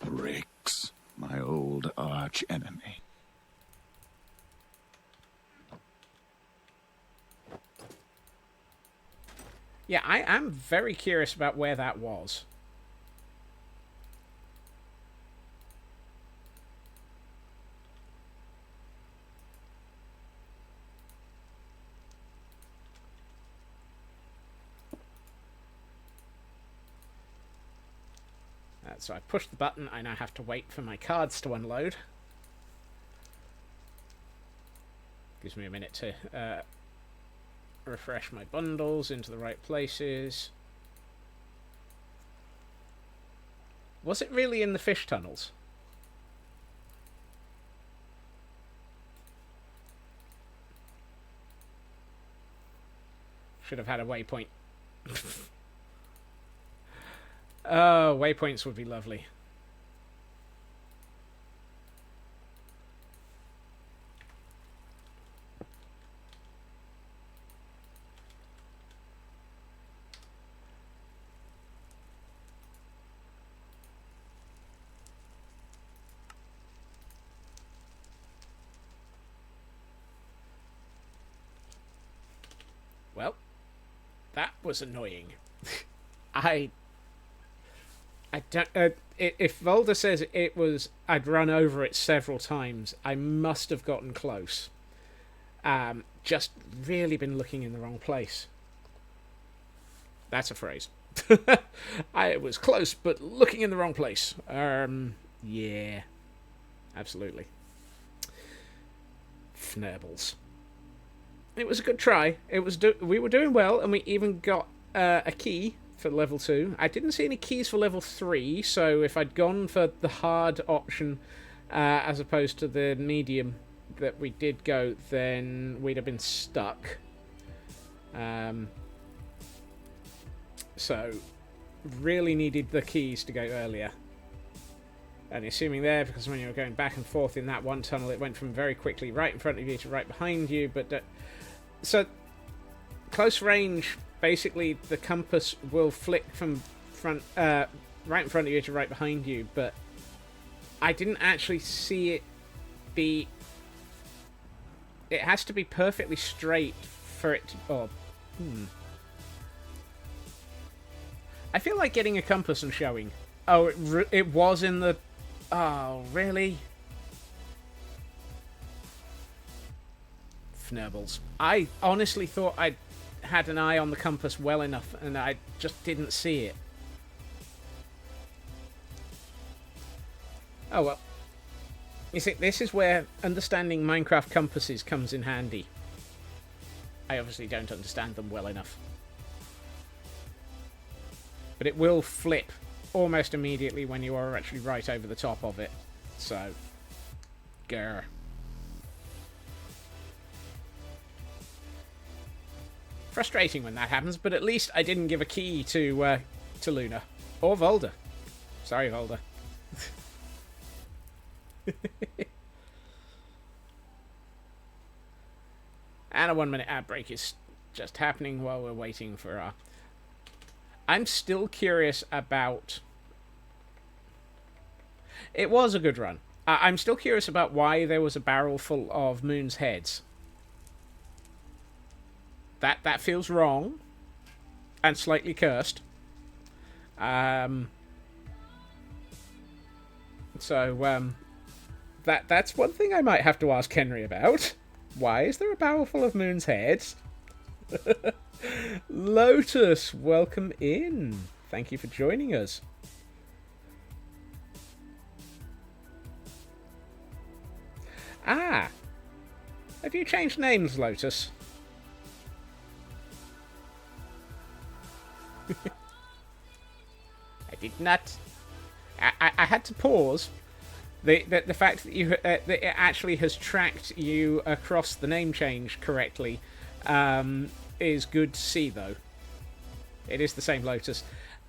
E: Bricks, my old arch enemy.
B: Yeah, I am very curious about where that was. So I push the button, I now have to wait for my cards to unload. Gives me a minute to refresh my bundles into the right places. Was it really in the fish tunnels? Should have had a waypoint. Oh, waypoints would be lovely. Well, that was annoying. I don't. If Volder says it was, I'd run over it several times. I must have gotten close. Just really been looking in the wrong place. That's a phrase. I was close, but looking in the wrong place. Yeah. Absolutely. Fnurbles. It was a good try. We were doing well, and we even got a key for level 2. I didn't see any keys for level 3, so if I'd gone for the hard option as opposed to the medium that we did go, then we'd have been stuck. So, really needed the keys to go earlier. And assuming there, because when you were going back and forth in that one tunnel, it went from very quickly right in front of you to right behind you. But so, close range, basically the compass will flick from right in front of you to right behind you. But I didn't actually see it be... It has to be perfectly straight for it to... I feel like getting a compass and showing. Oh, it was in the... Oh, really? Fnurbles. I honestly thought I had an eye on the compass well enough, and I just didn't see it. Oh, well. You see, this is where understanding Minecraft compasses comes in handy. I obviously don't understand them well enough. But it will flip almost immediately when you are actually right over the top of it. So, grr. Frustrating when that happens, but at least I didn't give a key to Luna. Or Volda. Sorry, Volda. And a 1 minute ad break is just happening while we're waiting for our... I'm still curious about... It was a good run. I'm still curious about why there was a barrel full of Moon's heads. That feels wrong. And slightly cursed. That's one thing I might have to ask Henry about. Why is there a barrel full of Moon's heads? Lotus, welcome in. Thank you for joining us. Ah, have you changed names, Lotus? I did not. I had to pause. The fact that that it actually has tracked you across the name change correctly is good to see, though. It is the same Lotus.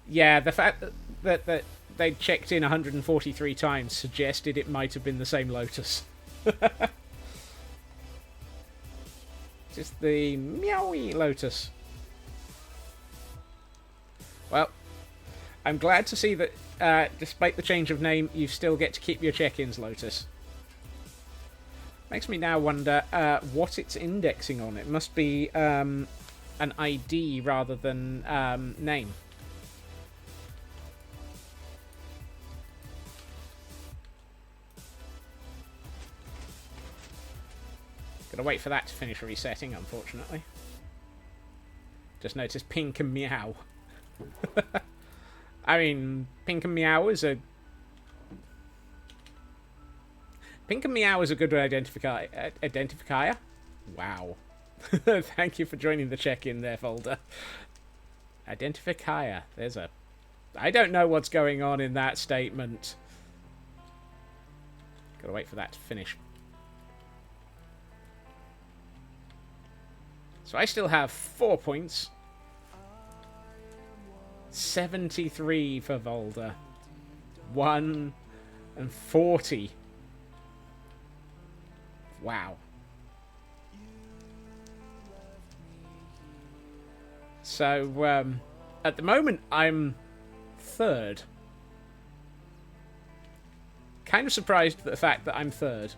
B: Yeah, the fact that they checked in 143 times suggested it might have been the same Lotus. Just the meowy Lotus. Well, I'm glad to see that despite the change of name, you still get to keep your check-ins, Lotus. Makes me now wonder what it's indexing on. It must be an ID rather than name. Gotta wait for that to finish resetting, unfortunately. Just noticed pink and meow. I mean, pink and meow is a... Pink and meow is a good identifier. Wow. Thank you for joining the check-in there, Folder. Identifier. There's a... I don't know what's going on in that statement. Gotta wait for that to finish. So I still have 4 points. 73 for Volda. 1 and 40. Wow. So, at the moment, I'm third. Kind of surprised at the fact that I'm third.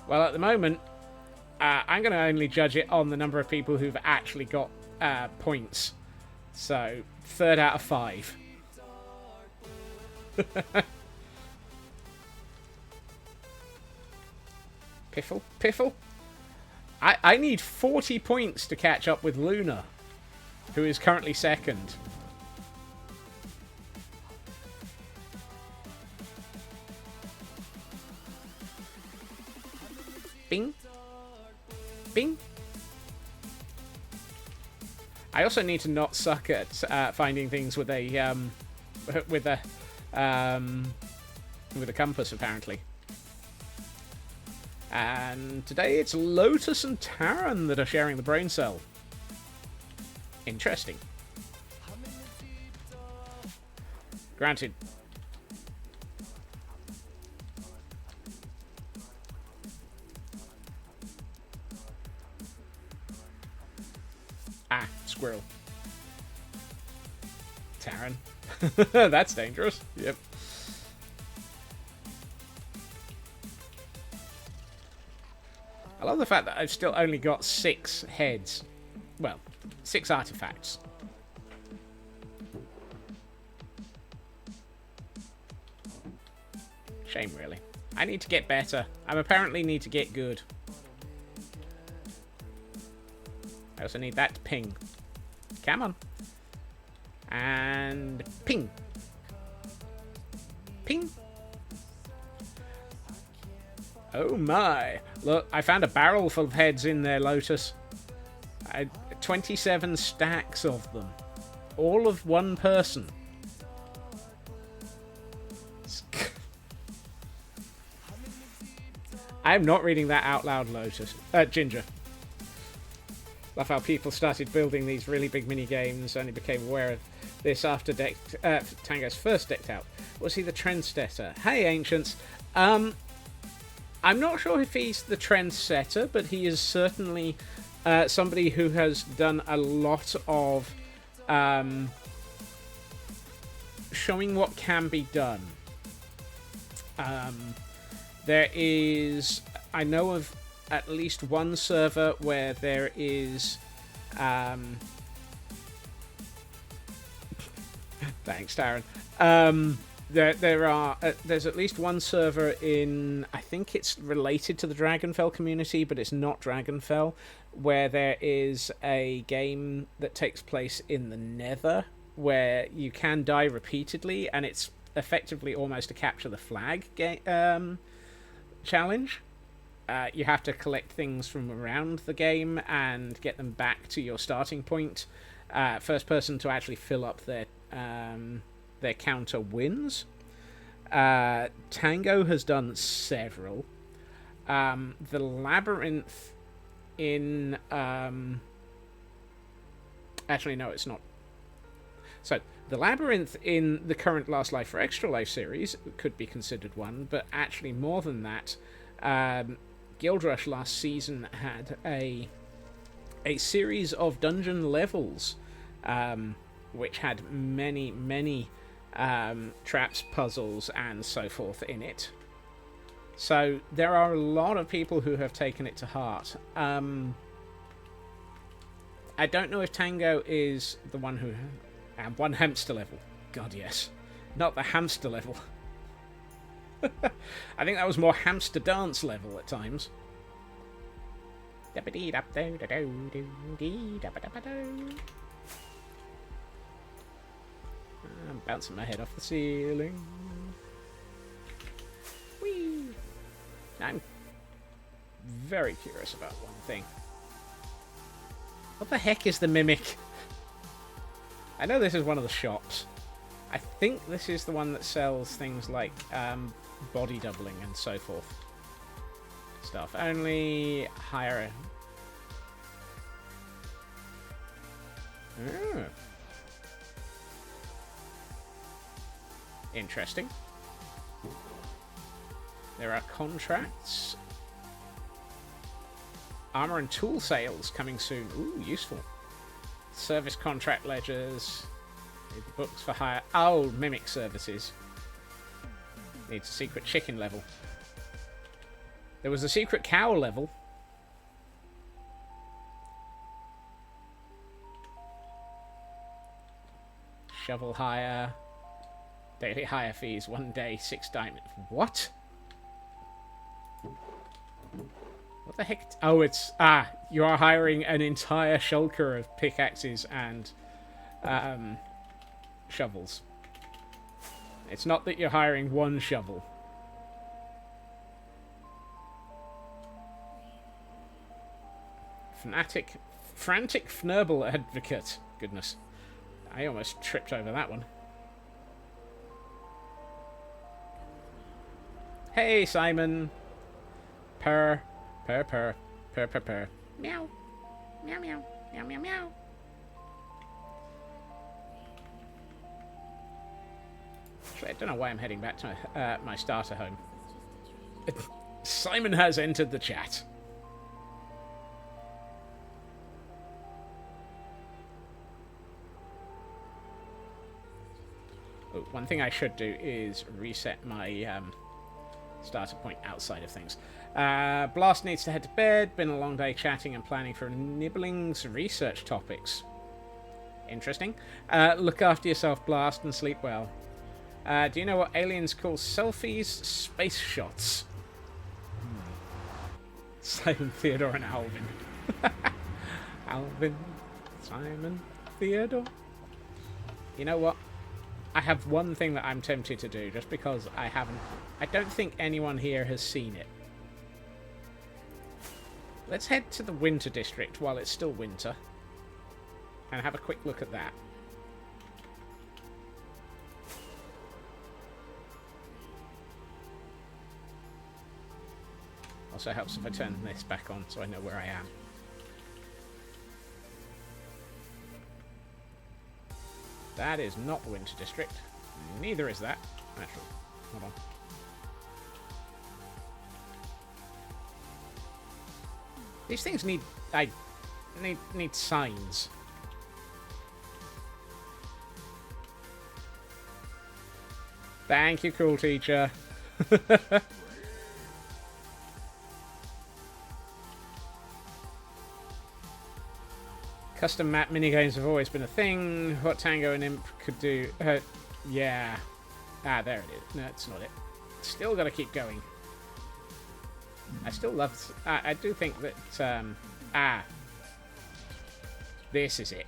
B: Well, at the moment, I'm going to only judge it on the number of people who've actually got points. So, 3rd out of 5. Piffle? Piffle? I need 40 points to catch up with Luna, who is currently second. Bing. Bing. I also need to not suck at finding things with a with a compass, apparently. And today it's Lotus and Taran that are sharing the brain cell. Interesting. Granted. Ah, squirrel. Taran. That's dangerous. Yep. I love the fact that I've still only got 6 heads. Well, 6 artifacts. Shame, really. I need to get better. I apparently need to get good. I also need that to ping. Come on. And ping. Ping. Oh my. Look, I found a barrel full of heads in there, Lotus. 27 stacks of them. All of one person. I'm not reading that out loud, Lotus. Ginger. Love how people started building these really big mini games, only became aware of this after Tango's first decked out. Was he the trendsetter? Hey, Ancients. I'm not sure if he's the trendsetter, but he is certainly somebody who has done a lot of showing what can be done. There is... I know of at least one server where there is... Thanks, Darren. There's at least one server in, I think it's related to the Dragonfell community, but it's not Dragonfell, where there is a game that takes place in the Nether, where you can die repeatedly, and it's effectively almost a capture the flag challenge. You have to collect things from around the game and get them back to your starting point. First person to actually fill up their counter wins. Tango has done several. The Labyrinth in... Actually, no, it's not. So, the Labyrinth in the current Last Life for Extra Life series could be considered one, but actually more than that, Guild Rush last season had a series of dungeon levels, which had many traps, puzzles, and so forth in it. So there are a lot of people who have taken it to heart. I don't know if Tango is the one who... And one hamster level. God, yes. Not the hamster level. I think that was more hamster dance level at times. I'm bouncing my head off the ceiling. Whee! I'm very curious about one thing. What the heck is the Mimic? I know this is one of the shops. I think this is the one that sells things like body doubling and so forth. Stuff only. Hire. Oh. Interesting. There are contracts. Armor and tool sales coming soon. Ooh, useful. Service contract ledgers. Books for hire. Oh, Mimic services. Needs a secret chicken level. There was a secret cow level. Shovel hire. Daily hire fees. 1 day, 6 diamonds. What? What the heck? Oh, it's... you are hiring an entire shulker of pickaxes and shovels. It's not that you're hiring one shovel. Frantic Fnurble Advocate. Goodness. I almost tripped over that one. Hey, Simon. Purr. Purr, purr. Purr, purr, purr. Meow. Meow, meow. Meow, meow, meow. Actually, I don't know why I'm heading back to my starter home. Simon has entered the chat. Oh, one thing I should do is reset my starter point outside of things. Blast needs to head to bed. Been a long day chatting and planning for Nibbling's research topics. Interesting. Look after yourself, Blast, and sleep well. Do you know what aliens call selfies? Space shots. Simon, Theodore, and Alvin. Alvin, Simon, Theodore. You know what? I have one thing that I'm tempted to do, just because I don't think anyone here has seen it. Let's head to the Winter District while it's still winter, and have a quick look at that. Also helps if I turn this back on so I know where I am. That is not the Winter District. Neither is that. Actually, hold on. These things need signs. Thank you, cool teacher. Custom map minigames have always been a thing. What Tango and Imp could do. Yeah. There it is. No, it's not it. Still got to keep going. I still love... I do think that... This is it.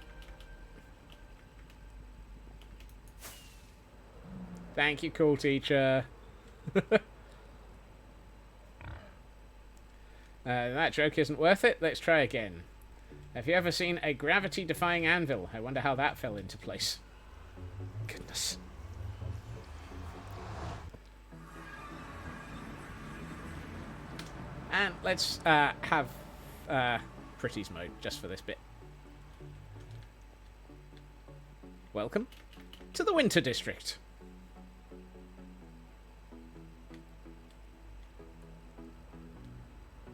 B: Thank you, cool teacher. That joke isn't worth it. Let's try again. Have you ever seen a gravity-defying anvil? I wonder how that fell into place. Goodness. And let's have Pretty's mode just for this bit. Welcome to the Winter District.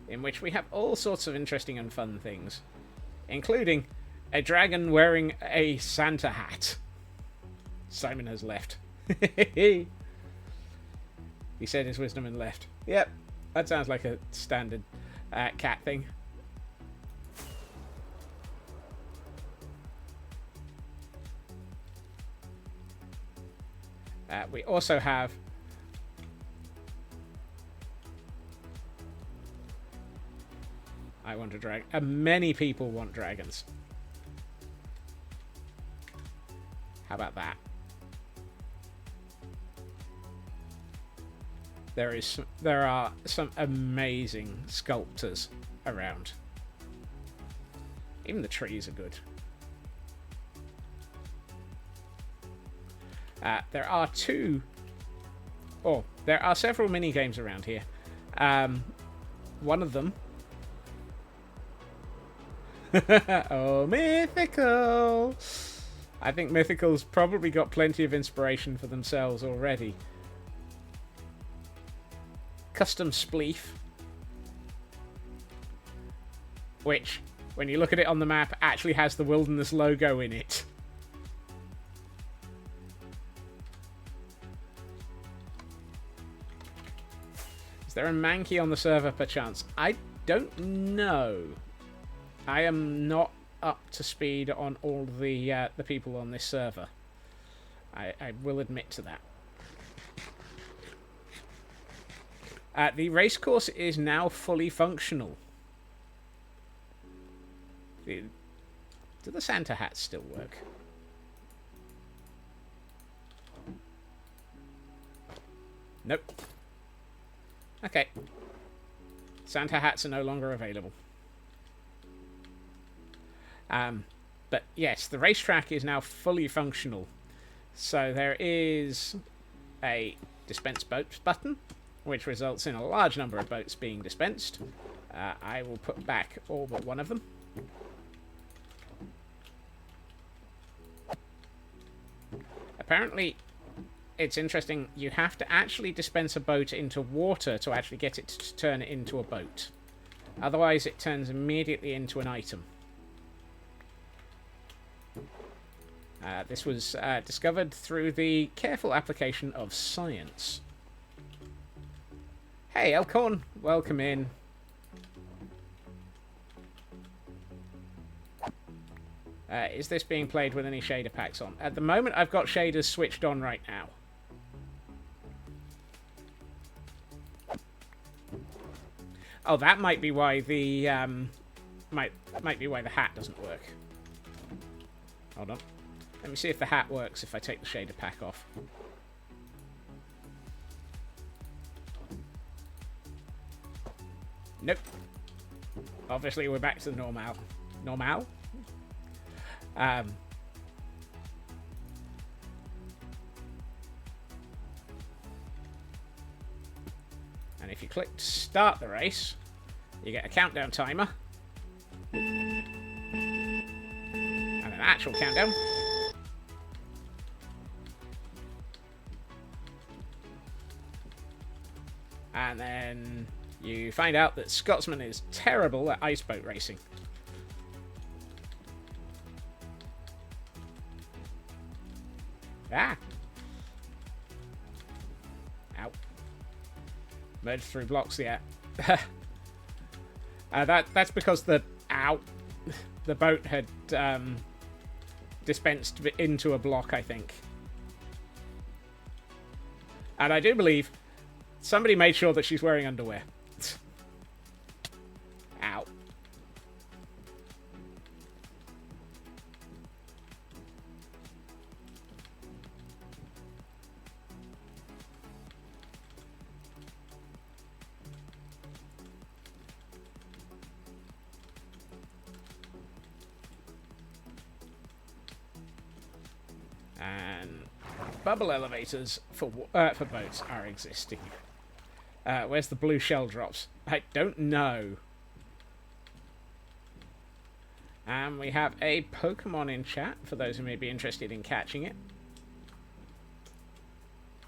B: In which we have all sorts of interesting and fun things. Including a dragon wearing a Santa hat. Simon has left. He said his wisdom and left. Yep, that sounds like a standard cat thing. We also have... I want a dragon. Many people want dragons. How about that? There are some amazing sculptors around. Even the trees are good. There are there are several mini games around here. One of them. Oh, Mythical! I think Mythical's probably got plenty of inspiration for themselves already. Custom Spleef. Which, when you look at it on the map, actually has the Wilderness logo in it. Is there a Mankey on the server, perchance? I don't know. I am not up to speed on all the people on this server. I will admit to that. The racecourse is now fully functional. Do the Santa hats still work? Nope. Okay. Santa hats are no longer available. But yes, the racetrack is now fully functional. So there is a dispense boats button, which results in a large number of boats being dispensed. I will put back all but one of them. Apparently, it's interesting, you have to actually dispense a boat into water to actually get it to turn it into a boat. Otherwise, it turns immediately into an item. This was discovered through the careful application of science. Hey, Elkhorn, welcome in. Is this being played with any shader packs on? At the moment, I've got shaders switched on right now. Oh, that might be why the might be why the hat doesn't work. Hold on. Let me see if the hat works if I take the shader pack off. Nope. Obviously, we're back to the normal. Normal? And if you click to start the race, you get a countdown timer. And an actual countdown. And then you find out that Scotsman is terrible at ice boat racing. Ah! Ow. Merged through blocks, yeah. That's because the boat had dispensed into a block, I think. And I do believe somebody made sure that she's wearing underwear. Ow. And bubble elevators for boats are existing. Where's the blue shell drops? I don't know. And we have a Pokemon in chat for those who may be interested in catching it.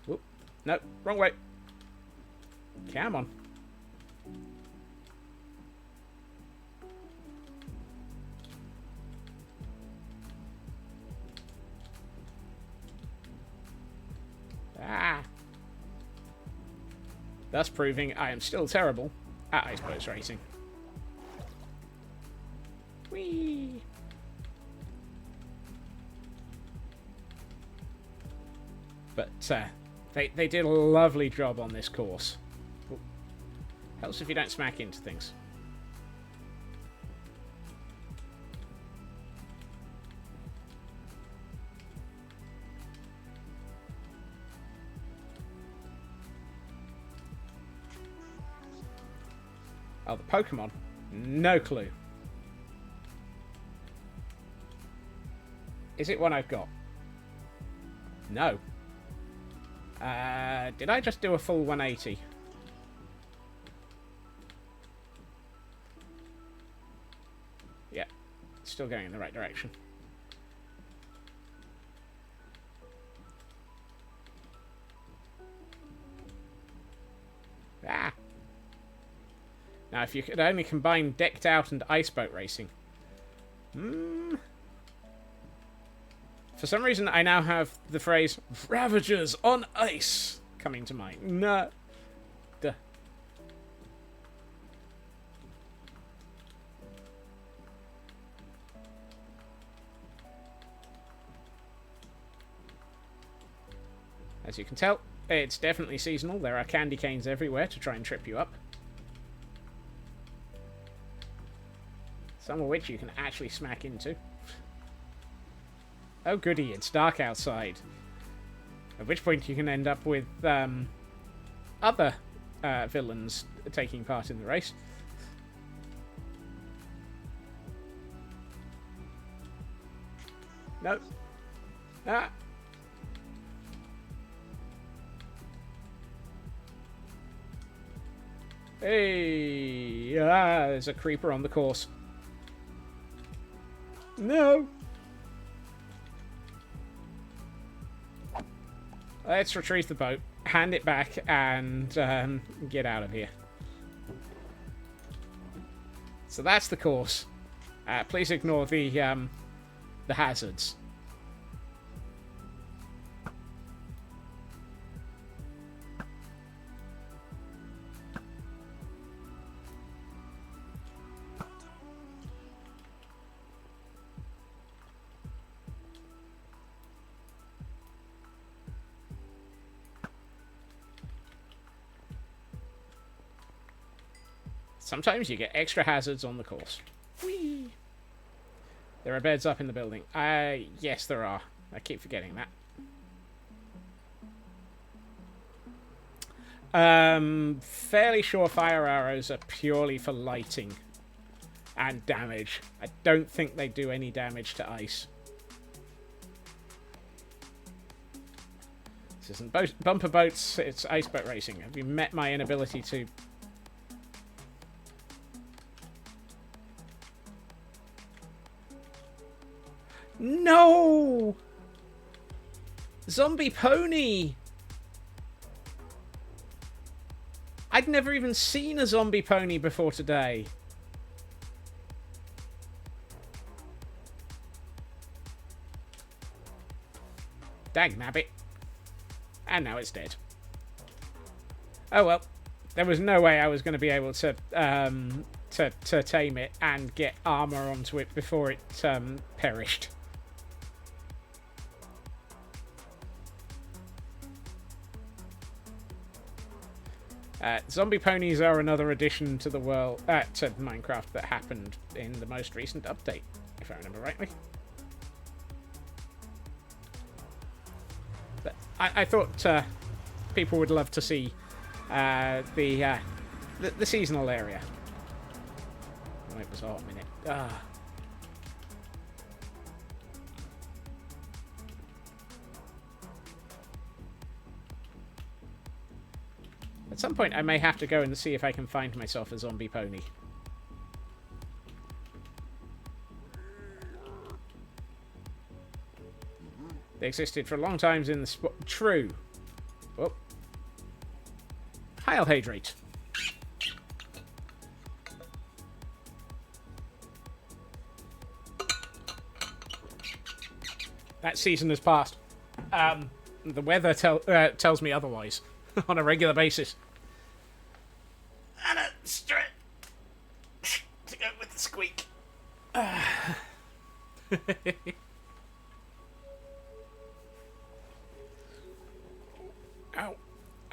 B: Whoop. No, wrong way. Come on. Ah. Thus proving I am still terrible at ice boats racing. Whee! But they did a lovely job on this course. Ooh. Helps if you don't smack into things. Oh, the Pokemon? No clue. Is it one I've got? No. Did I just do a full 180? Yeah. Still going in the right direction. Ah! Now, if you could only combine decked out and ice boat racing. For some reason, I now have the phrase "Ravagers on ice" coming to mind. No. Duh. As you can tell, it's definitely seasonal. There are candy canes everywhere to try and trip you up. Some of which you can actually smack into. Oh goody, it's dark outside. At which point you can end up with other villains taking part in the race. No. Ah. Hey! There's a creeper on the course. No! Let's retrieve the boat, hand it back, and get out of here. So that's the course. Please ignore the hazards. Sometimes you get extra hazards on the course. Whee! There are beds up in the building. Yes, there are. I keep forgetting that. Fairly sure fire arrows are purely for lighting and damage. I don't think they do any damage to ice. This isn't bumper boats, it's ice boat racing. Have you met my inability to... No! Zombie pony! I'd never even seen a zombie pony before today. Dagnabbit. And now it's dead. Oh well. There was no way I was going to be able to tame it and get armor onto it before it perished. Zombie ponies are another addition to the world, to Minecraft that happened in the most recent update, if I remember rightly. But I thought people would love to see the seasonal area. Oh, it was a hot minute. At some point, I may have to go and see if I can find myself a zombie pony. They existed for a long time in the spot. True. Oh. Heil Hydrate. That season has passed. The weather tells me otherwise on a regular basis. And a straight to go with the squeak. Ow.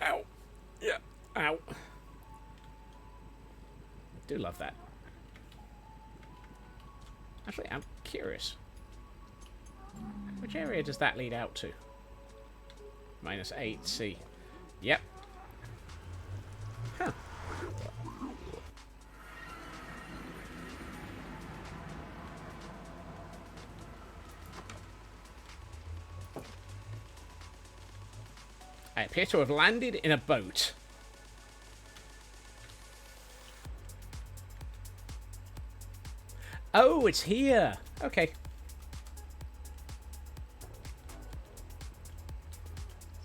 B: Ow. Yeah. Ow. I do love that. Actually, I'm curious. Which area does that lead out to? -8C. Yep. Huh. I appear to have landed in a boat. Oh, it's here. Okay.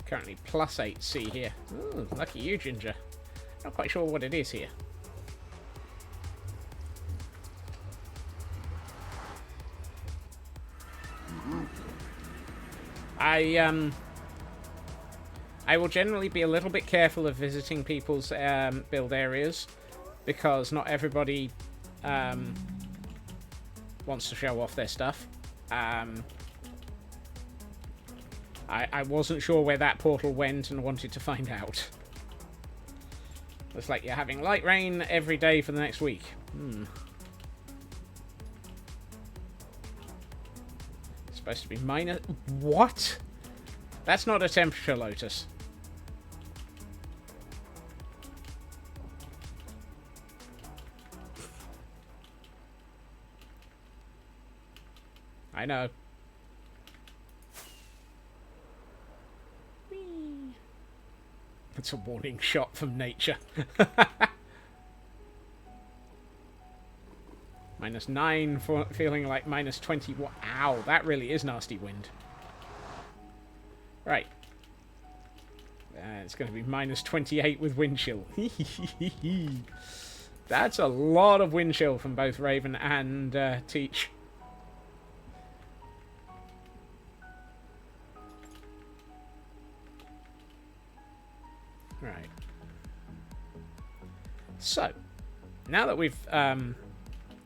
B: Currently +8C here. Ooh, lucky you, Ginger. Not quite sure what it is here. I will generally be a little bit careful of visiting people's build areas because not everybody wants to show off their stuff. I wasn't sure where that portal went and wanted to find out. Looks like you're having light rain every day for the next week. supposed to be minus... What? That's not a temperature lotus. I know. Whee. That's a warning shot from nature. -9 for feeling like -20. Ow, that really is nasty wind. Right. It's going to be -28 with wind chill. That's a lot of wind chill from both Raven and Teach. Right. So, now that we've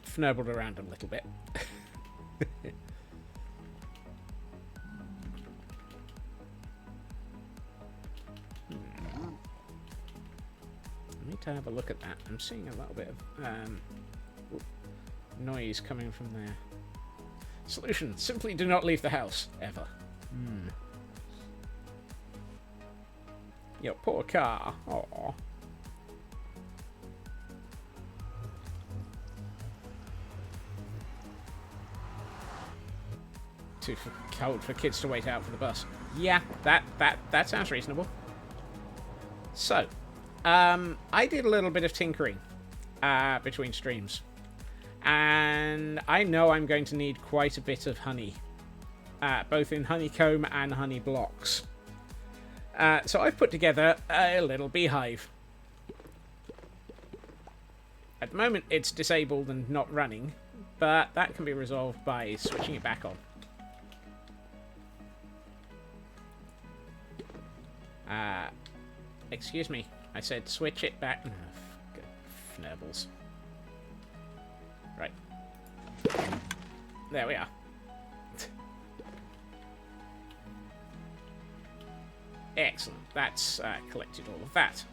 B: fnurbled around a little bit. I need to have a look at that. I'm seeing a little bit of noise coming from there. Solution: simply do not leave the house ever. Your poor car. Aww. Too cold for kids to wait out for the bus. Yeah, that sounds reasonable. So, I did a little bit of tinkering between streams, and I know I'm going to need quite a bit of honey, both in honeycomb and honey blocks. So I've put together a little beehive. At the moment, it's disabled and not running, but that can be resolved by switching it back on. Excuse me. I said switch it back. Fnurbles. Right. There we are. Excellent. That's collected all of that.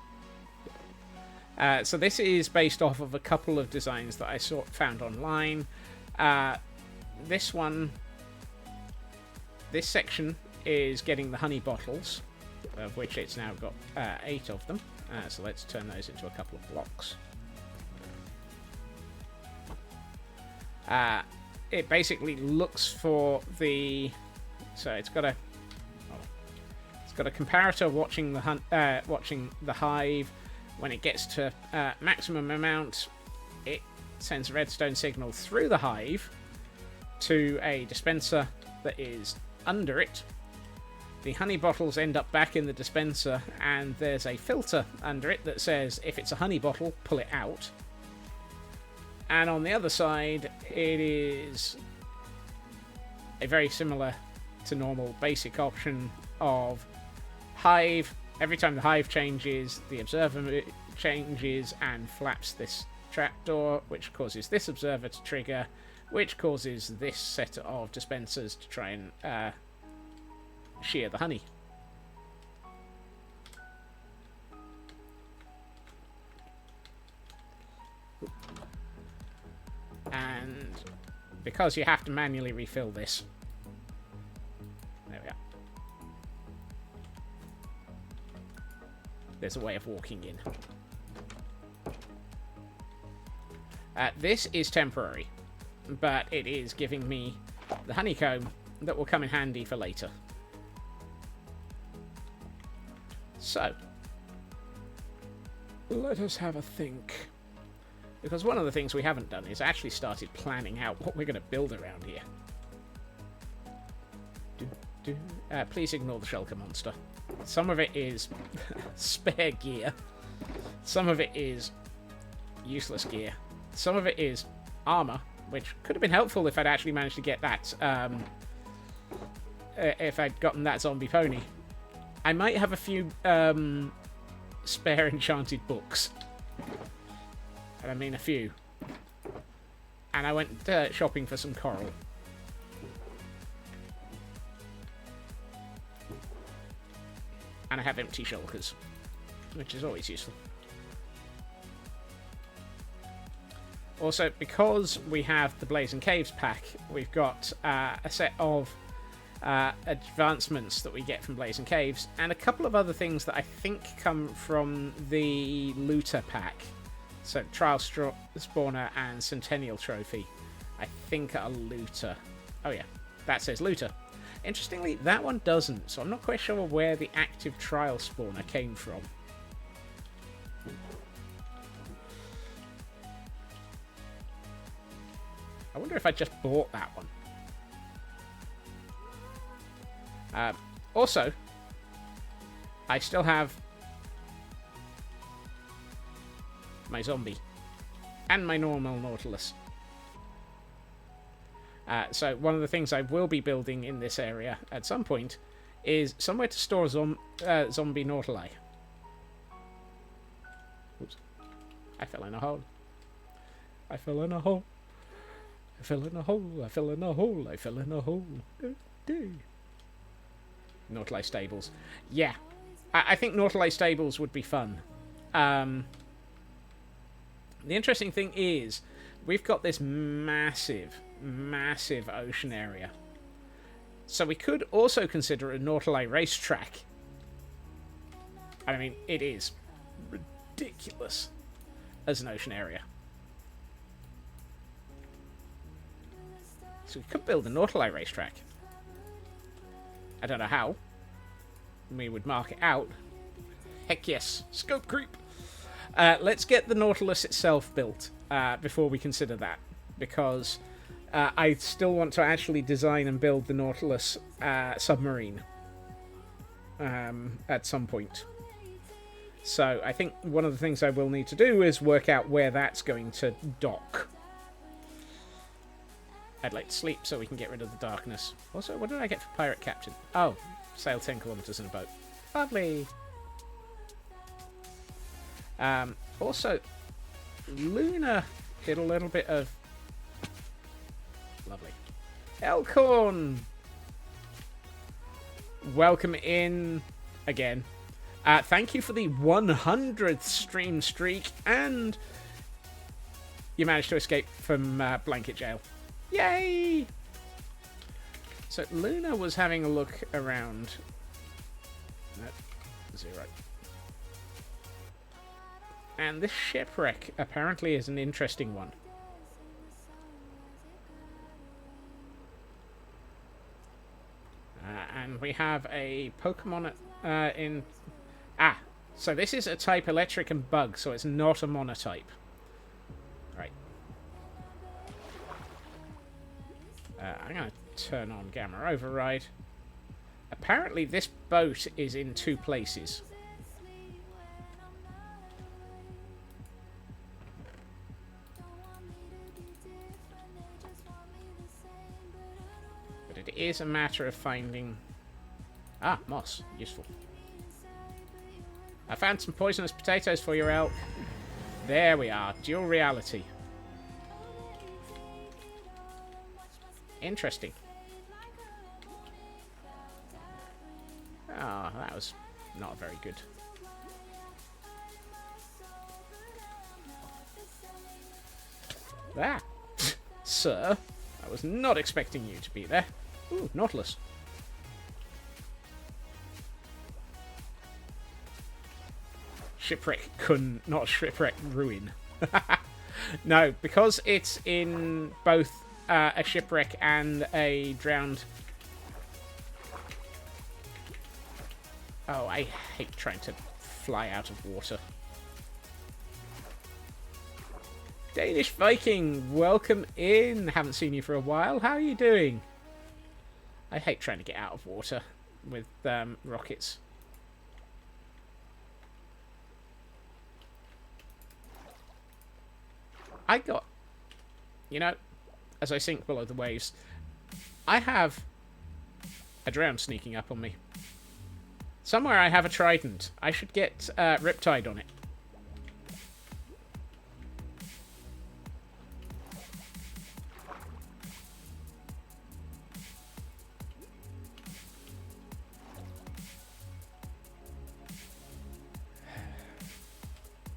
B: So this is based off of a couple of designs that I found online. This section is getting the honey bottles, of which it's now got 8 of them. So let's turn those into a couple of blocks. It basically looks for the... So it's got a comparator watching the hive. When it gets to maximum amount, it sends a redstone signal through the hive to a dispenser that is under it. The honey bottles end up back in the dispenser, and there's a filter under it that says if it's a honey bottle, pull it out. And on the other side, it is a very similar to normal basic option of hive. Every time the hive changes, the observer changes and flaps this trapdoor, which causes this observer to trigger, which causes this set of dispensers to try and shear the honey. And because you have to manually refill this, there we are. There's a way of walking in. This is temporary, but it is giving me the honeycomb that will come in handy for later. So, let us have a think. Because one of the things we haven't done is actually started planning out what we're going to build around here. Please ignore the shulker monster. Some of it is spare gear. Some of it is useless gear. Some of it is armor, which could have been helpful if I'd actually managed to get that. If I'd gotten that zombie pony. I might have a few spare enchanted books. And I mean a few. And I went shopping for some coral. And I have empty shulkers, which is always useful. Also, because we have the Blazing Caves pack, we've got a set of advancements that we get from Blazing Caves, and a couple of other things that I think come from the Looter pack. So Trial Spawner and Centennial Trophy, I think are Looter. Oh yeah, that says Looter. Interestingly, that one doesn't, so I'm not quite sure where the active Trial Spawner came from. I wonder if I just bought that one. Also, I still have my zombie and my normal Nautilus. So one of the things I will be building in this area at some point is somewhere to store zombie Nautili. Oops. I fell in a hole. I fell in a hole. I fell in a hole. I fell in a hole. I fell in a hole. Nautili stables. Yeah. I think Nautili stables would be fun. The interesting thing is, we've got this massive ocean area. So we could also consider a Nautili racetrack. I mean, it is ridiculous as an ocean area. So we could build a Nautili racetrack. I don't know how. We would mark it out. Heck yes. Scope creep. Let's get the Nautilus itself built before we consider that. Because I still want to actually design and build the Nautilus submarine at some point. So I think one of the things I will need to do is work out where that's going to dock. I'd like to sleep so we can get rid of the darkness. Also, what did I get for Pirate Captain? Oh, sail 10 kilometers in a boat. Lovely. Also, Luna did a little bit of... Lovely. Elkhorn! Welcome in again. Thank you for the 100th stream streak, and you managed to escape from blanket jail. Yay! So Luna was having a look around. Nope, 0. And this shipwreck apparently is an interesting one. And we have a Pokemon in... Ah, so this is a type electric and bug, so it's not a monotype. Right. I'm going to turn on Gamma Override. Apparently this boat is in 2 places. But it is a matter of finding... Ah, moss. Useful. I found some poisonous potatoes for your elk. There we are. Dual reality. Interesting. Ah, that was not very good. Ah! Sir, I was not expecting you to be there. Ooh, Nautilus. Shipwreck not shipwreck ruin. No, because it's in both a shipwreck and a drowned... Oh, I hate trying to fly out of water. Danish Viking, welcome in. Haven't seen you for a while. How are you doing? I hate trying to get out of water with rockets. I got... You know, as I sink below the waves, I have a drown sneaking up on me. Somewhere I have a trident. I should get Riptide on it.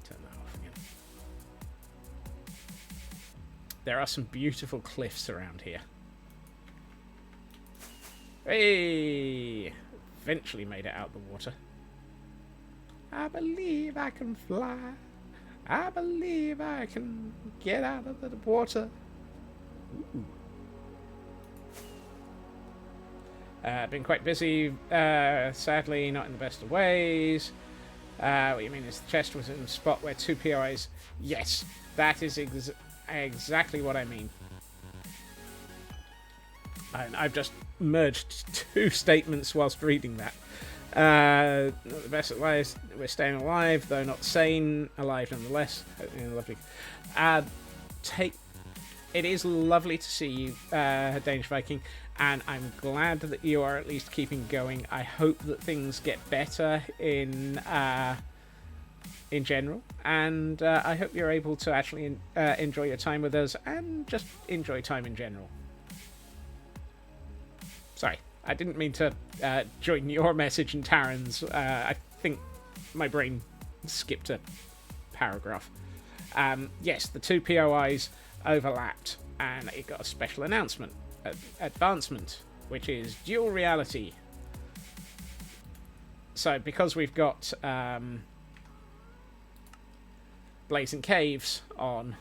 B: Turn that off again. There are some beautiful cliffs around here. Hey! Eventually made it out the water. I believe I can fly. I believe I can get out of the water. Ooh. Been quite busy, sadly not in the best of ways. What you mean is the chest was in a spot where 2 POIs... Yes, that is exactly what I mean. And I've just merged 2 statements whilst reading that. Not the best of ways. We're staying alive, though not sane. Alive nonetheless. Lovely. It is lovely to see you, Danish Viking, and I'm glad that you are at least keeping going. I hope that things get better in general, and I hope you're able to actually enjoy your time with us and just enjoy time in general. Sorry, I didn't mean to join your message and Taryn's. I think my brain skipped a paragraph. Yes, the 2 POIs overlapped, and it got a special advancement, which is dual reality. So, because we've got Blazing Caves on,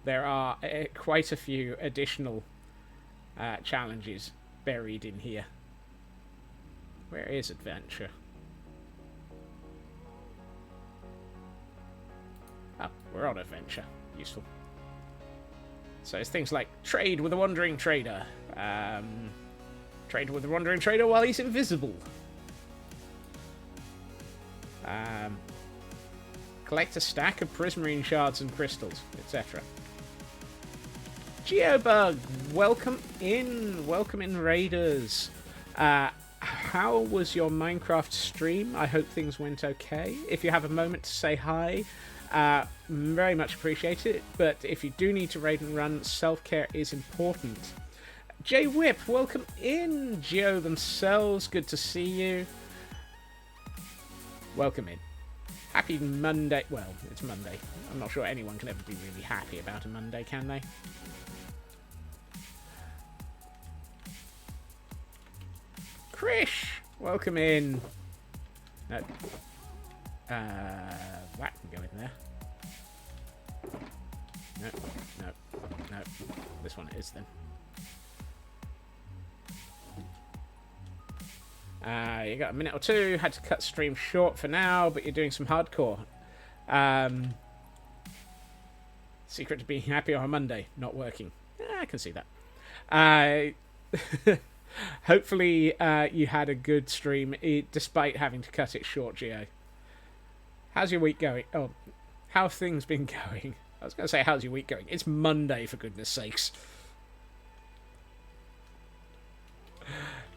B: there are quite a few additional challenges buried in here. Where is adventure? Oh, we're on adventure. Useful. So it's things like trade with a wandering trader. Trade with a wandering trader while he's invisible. Collect a stack of prismarine shards and crystals, etc. Geobug, welcome in Raiders. How was your Minecraft stream? I hope things went okay. If you have a moment to say hi, very much appreciate it. But if you do need to raid and run, self-care is important. J Whip, welcome in. Geo themselves, good to see you. Welcome in. Happy Monday. Well, it's Monday. I'm not sure anyone can ever be really happy about a Monday, can they? Krish, welcome in. No. That can go in there. No. This one it is then. You got a minute or two. Had to cut stream short for now, but you're doing some hardcore. Secret to being happy on a Monday, not working. I can see that. Hopefully you had a good stream, despite having to cut it short, Gio. How's your week going? Oh, how have things been going? I was going to say, how's your week going? It's Monday, for goodness sakes.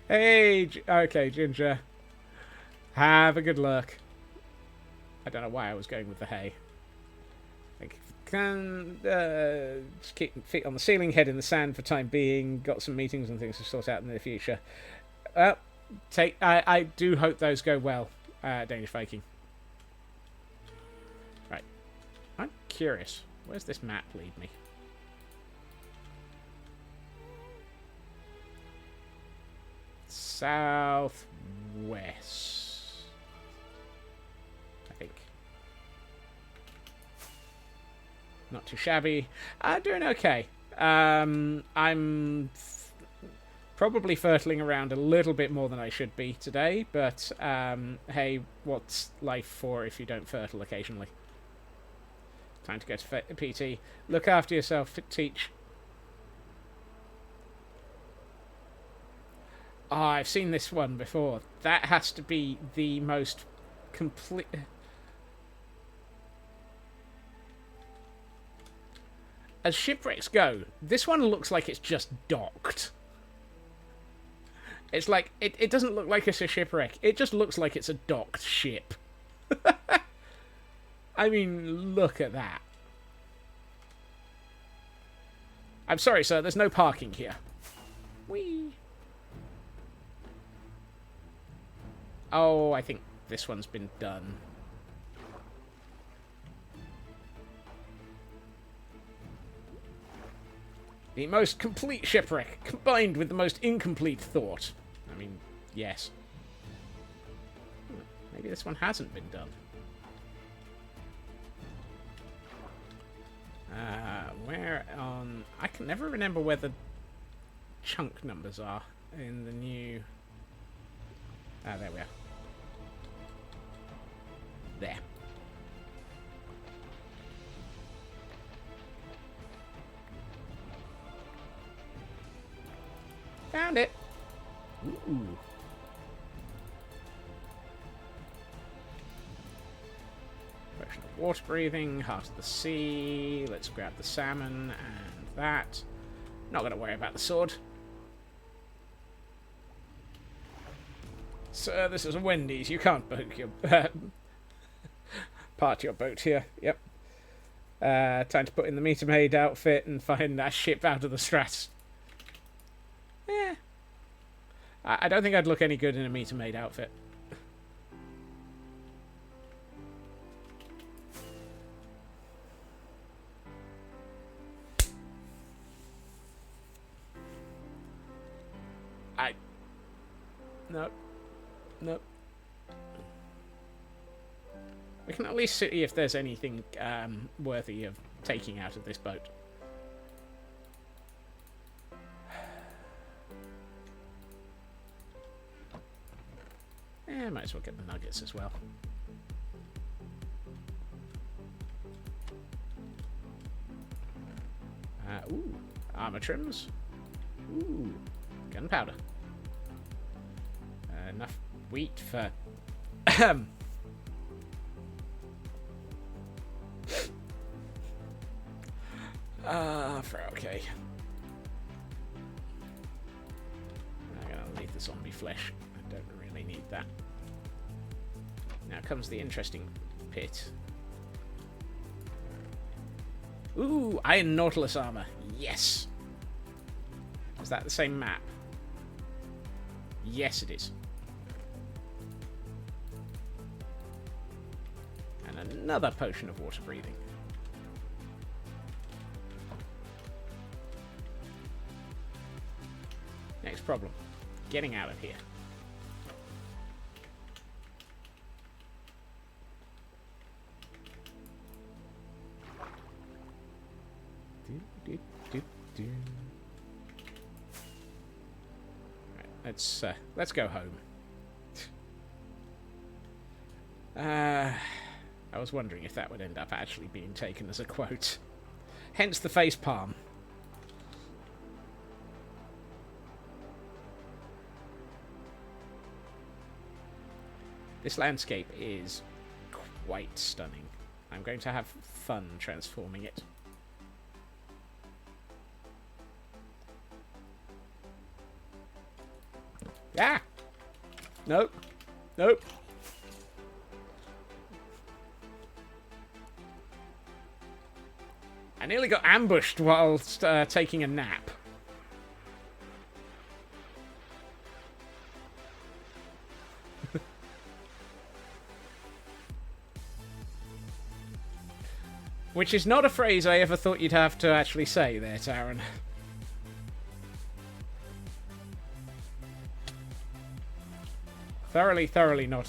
B: Hey, okay, Ginger. Have a good look. I don't know why I was going with the hay. Just keep feet on the ceiling, head in the sand for time being. Got some meetings and things to sort out in the future. I do hope those go well, Danish Viking. Right. I'm curious. Where's this map lead me? Southwest. I think. Not too shabby. Doing okay. I'm probably fertling around a little bit more than I should be today, but hey, what's life for if you don't fertile occasionally? Time to go to PT. Look after yourself, teach. Oh, I've seen this one before. That has to be the most complete... As shipwrecks go, this one looks like it's just docked. It's like, it doesn't look like it's a shipwreck. It just looks like it's a docked ship. I mean, look at that. I'm sorry, sir, there's no parking here. Whee! Oh, I think this one's been done. The most complete shipwreck, combined with the most incomplete thought. I mean, Yes. Maybe this one hasn't been done. Where on... I can never remember where the chunk numbers are in the new... Ah, there we are. There. Found it. Ooh. Potion of water breathing, heart of the sea. Let's grab the salmon and that. Not going to worry about the sword. Sir, this is a Wendy's. You can't boat your part your boat here. Yep. Time to put in the meter maid outfit and find that ship out of the Strat. Yeah. I don't think I'd look any good in a meter maid outfit. Nope. Nope. We can at least see if there's anything worthy of taking out of this boat. Might as well get the nuggets as well. Ooh, armor trims. Ooh, gunpowder. Enough wheat for... okay. I'm gonna leave the zombie flesh. I don't really need that. Now comes the interesting pit. Ooh, iron nautilus armor. Yes! Is that the same map? Yes, it is. And another potion of water breathing. Next problem. Getting out of here. Right, let's go home. I was wondering if that would end up actually being taken as a quote. Hence the face palm. This landscape is quite stunning. I'm going to have fun transforming it. Ah! Nope. Nope. I nearly got ambushed whilst taking a nap. Which is not a phrase I ever thought you'd have to actually say there, Taran. Thoroughly not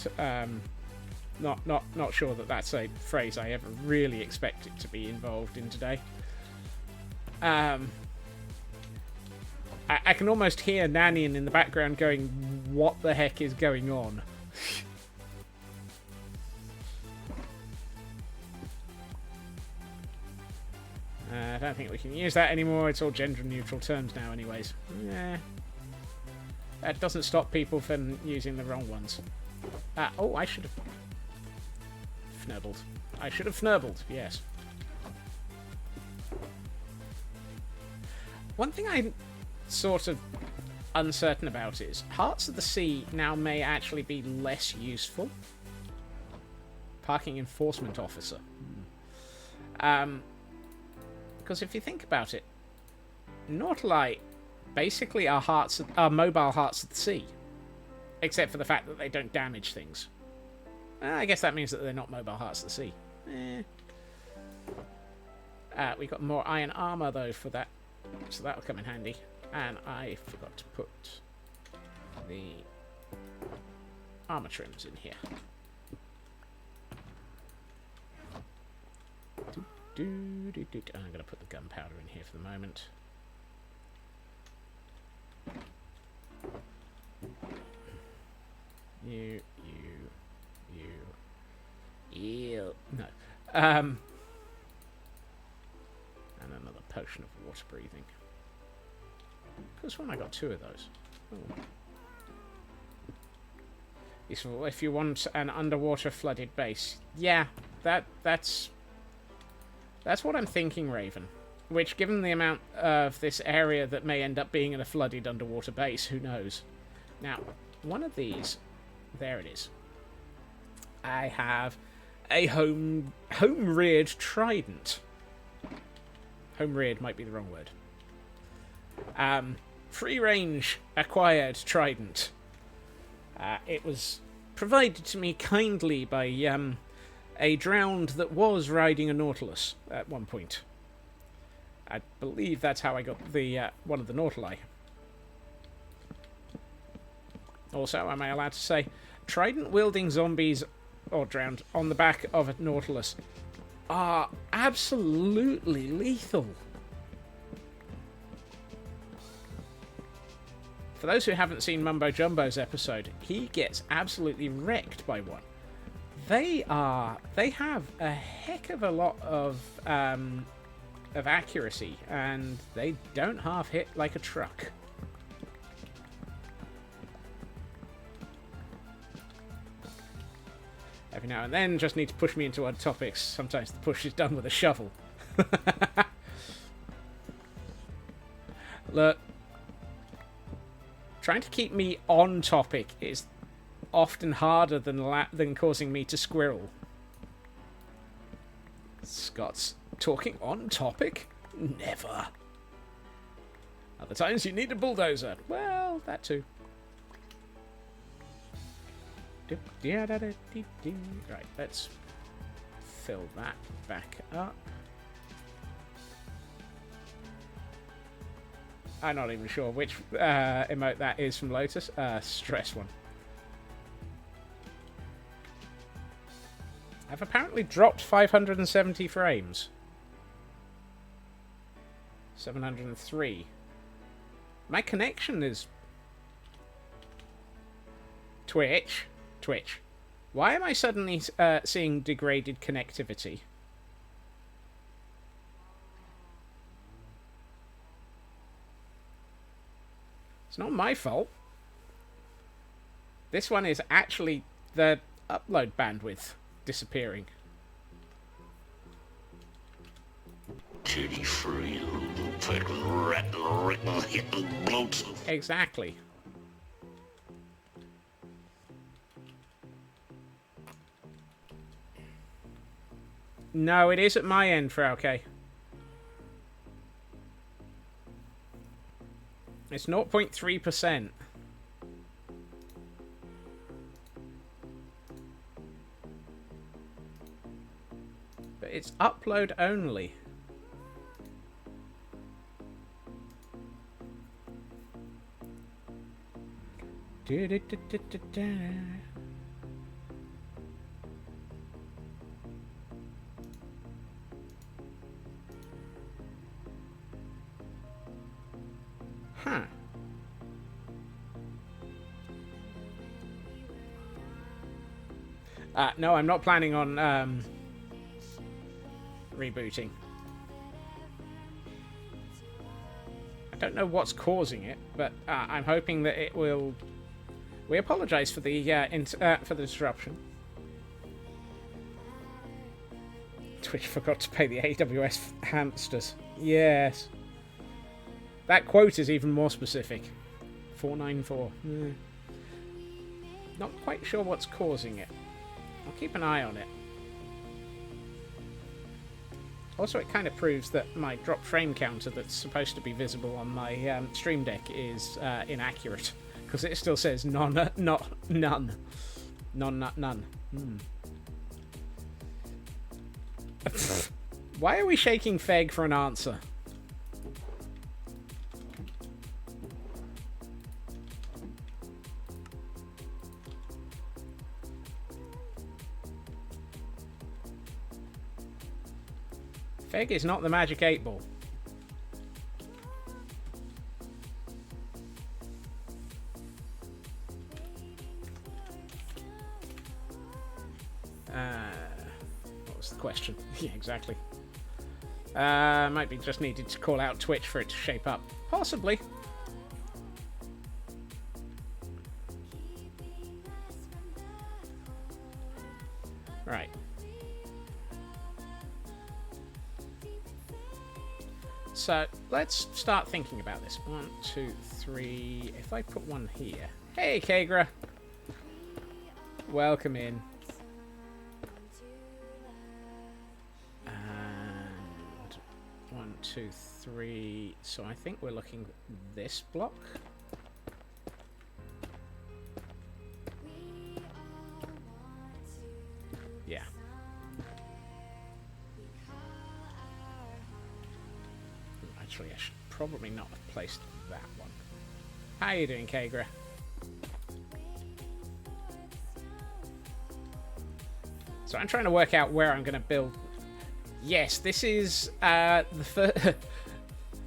B: sure that that's a phrase I ever really expected to be involved in today. I can almost hear Nanian in the background going, "What the heck is going on?" I don't think we can use that anymore. It's all gender-neutral terms now anyways. That doesn't stop people from using the wrong ones. Oh, I should have... Fnurbled. I should have fnurbled, yes. One thing I'm sort of uncertain about is Hearts of the Sea now may actually be less useful. Parking Enforcement Officer. Because if you think about it, nautili basically are mobile Hearts of the Sea, except for the fact that they don't damage things. I guess that means that they're not mobile Hearts of the Sea. We got more iron armor though for that, so that'll come in handy. And I forgot to put the armor trims in here. I'm going to put the gunpowder in here for the moment. You. No. And another potion of water breathing. Because when I got 2 of those. Useful if you want an underwater flooded base. Yeah, that's what I'm thinking, Raven. Which, given the amount of this area that may end up being in a flooded underwater base, who knows? Now, one of these, there it is. I have a home-reared trident. Home-reared might be the wrong word. Free-range acquired trident. It was provided to me kindly by a drowned that was riding a nautilus at one point. I believe that's how I got the one of the nautili. Also, am I allowed to say, trident-wielding zombies, or drowned, on the back of a nautilus are absolutely lethal. For those who haven't seen Mumbo Jumbo's episode, he gets absolutely wrecked by one. They have a heck of a lot of accuracy, and they don't half hit like a truck. Every now and then, just need to push me into other topics. Sometimes the push is done with a shovel. Look, trying to keep me on topic is often harder than causing me to squirrel. Scott's talking on topic? Never. Other times you need a bulldozer. Well, that too. Right, let's fill that back up. I'm not even sure which emote that is from Lotus. Stress one. I've apparently dropped 570 frames. 703. My connection is... Twitch. Why am I suddenly seeing degraded connectivity? It's not my fault. This one is actually the upload bandwidth disappearing.
C: Titty free, rattle, hitting bloats.
B: Exactly. No, it is at my end, Frauke. It's 0.3%. But it's upload only. Huh. No, I'm not planning on rebooting. I don't know what's causing it, but I'm hoping that it will. We apologise for the disruption. Twitch forgot to pay the AWS hamsters. Yes. That quote is even more specific. 494. Not quite sure what's causing it. I'll keep an eye on it. Also, it kind of proves that my drop frame counter that's supposed to be visible on my Stream Deck is inaccurate. Because it still says none. Why are we shaking Feg for an answer? Feg is not the magic 8-ball. What was the question? Yeah, exactly. Might be just needed to call out Twitch for it to shape up. Possibly. Right. So, let's start thinking about this. 1, 2, 3... If I put one here... Hey, Kagra! Welcome in. And... 1, 2, 3... So I think we're looking this block. Yeah. Actually, I should probably not have placed that one. How you doing, Kagra? So I'm trying to work out where I'm going to build. Yes, this is the first...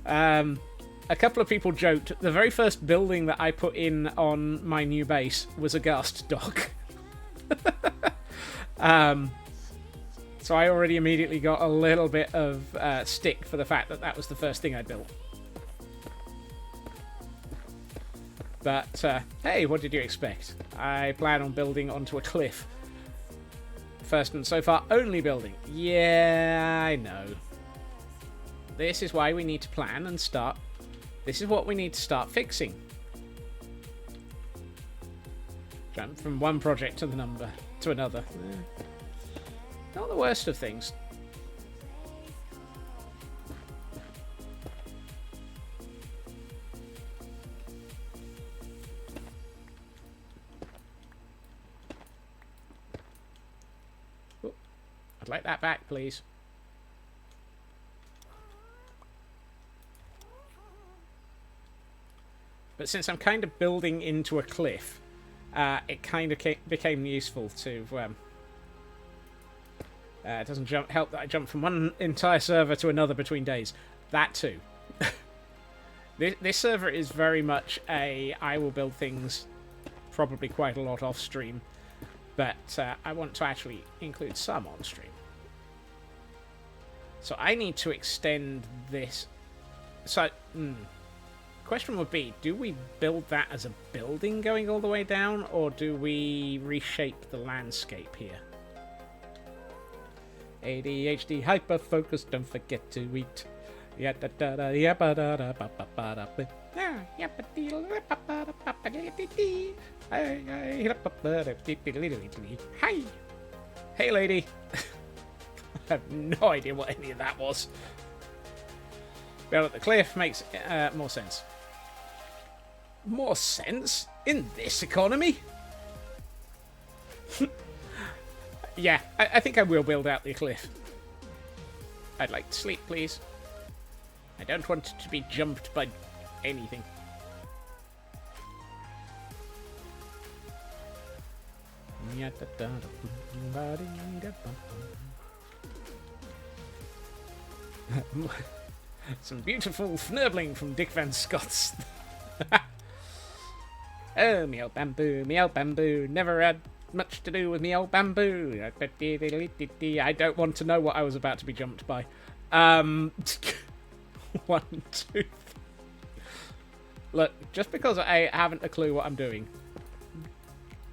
B: a couple of people joked, the very first building that I put in on my new base was a Ghast dock. So I already immediately got a little bit of stick for the fact that that was the first thing I built. But, hey, what did you expect? I plan on building onto a cliff. First and so far only building. Yeah, I know. This is why we need to plan and start. This is what we need to start fixing. Jump from one project to another. Not the worst of things. Ooh, I'd like that back, please. But since I'm kind of building into a cliff, it kind of became useful to... it doesn't help that I jump from one entire server to another between days. That too. This server is very much a... I will build things probably quite a lot off stream, but I want to actually include some on stream. So I need to extend this. So, question would be, do we build that as a building going all the way down, or do we reshape the landscape here? ADHD, hyper focus, don't forget to eat. Hi! Hey, lady! I have no idea what any of that was. Build at the cliff makes more sense. More sense? In this economy? Yeah, I think I will build out the cliff. I'd like to sleep, please. I don't want to be jumped by anything. Some beautiful fnirbling from Dick Van Scott's. Oh, me old bamboo, never had much to do with me old bamboo. I don't want to know what I was about to be jumped by. 1, 2, 3. Look, just because I haven't a clue what I'm doing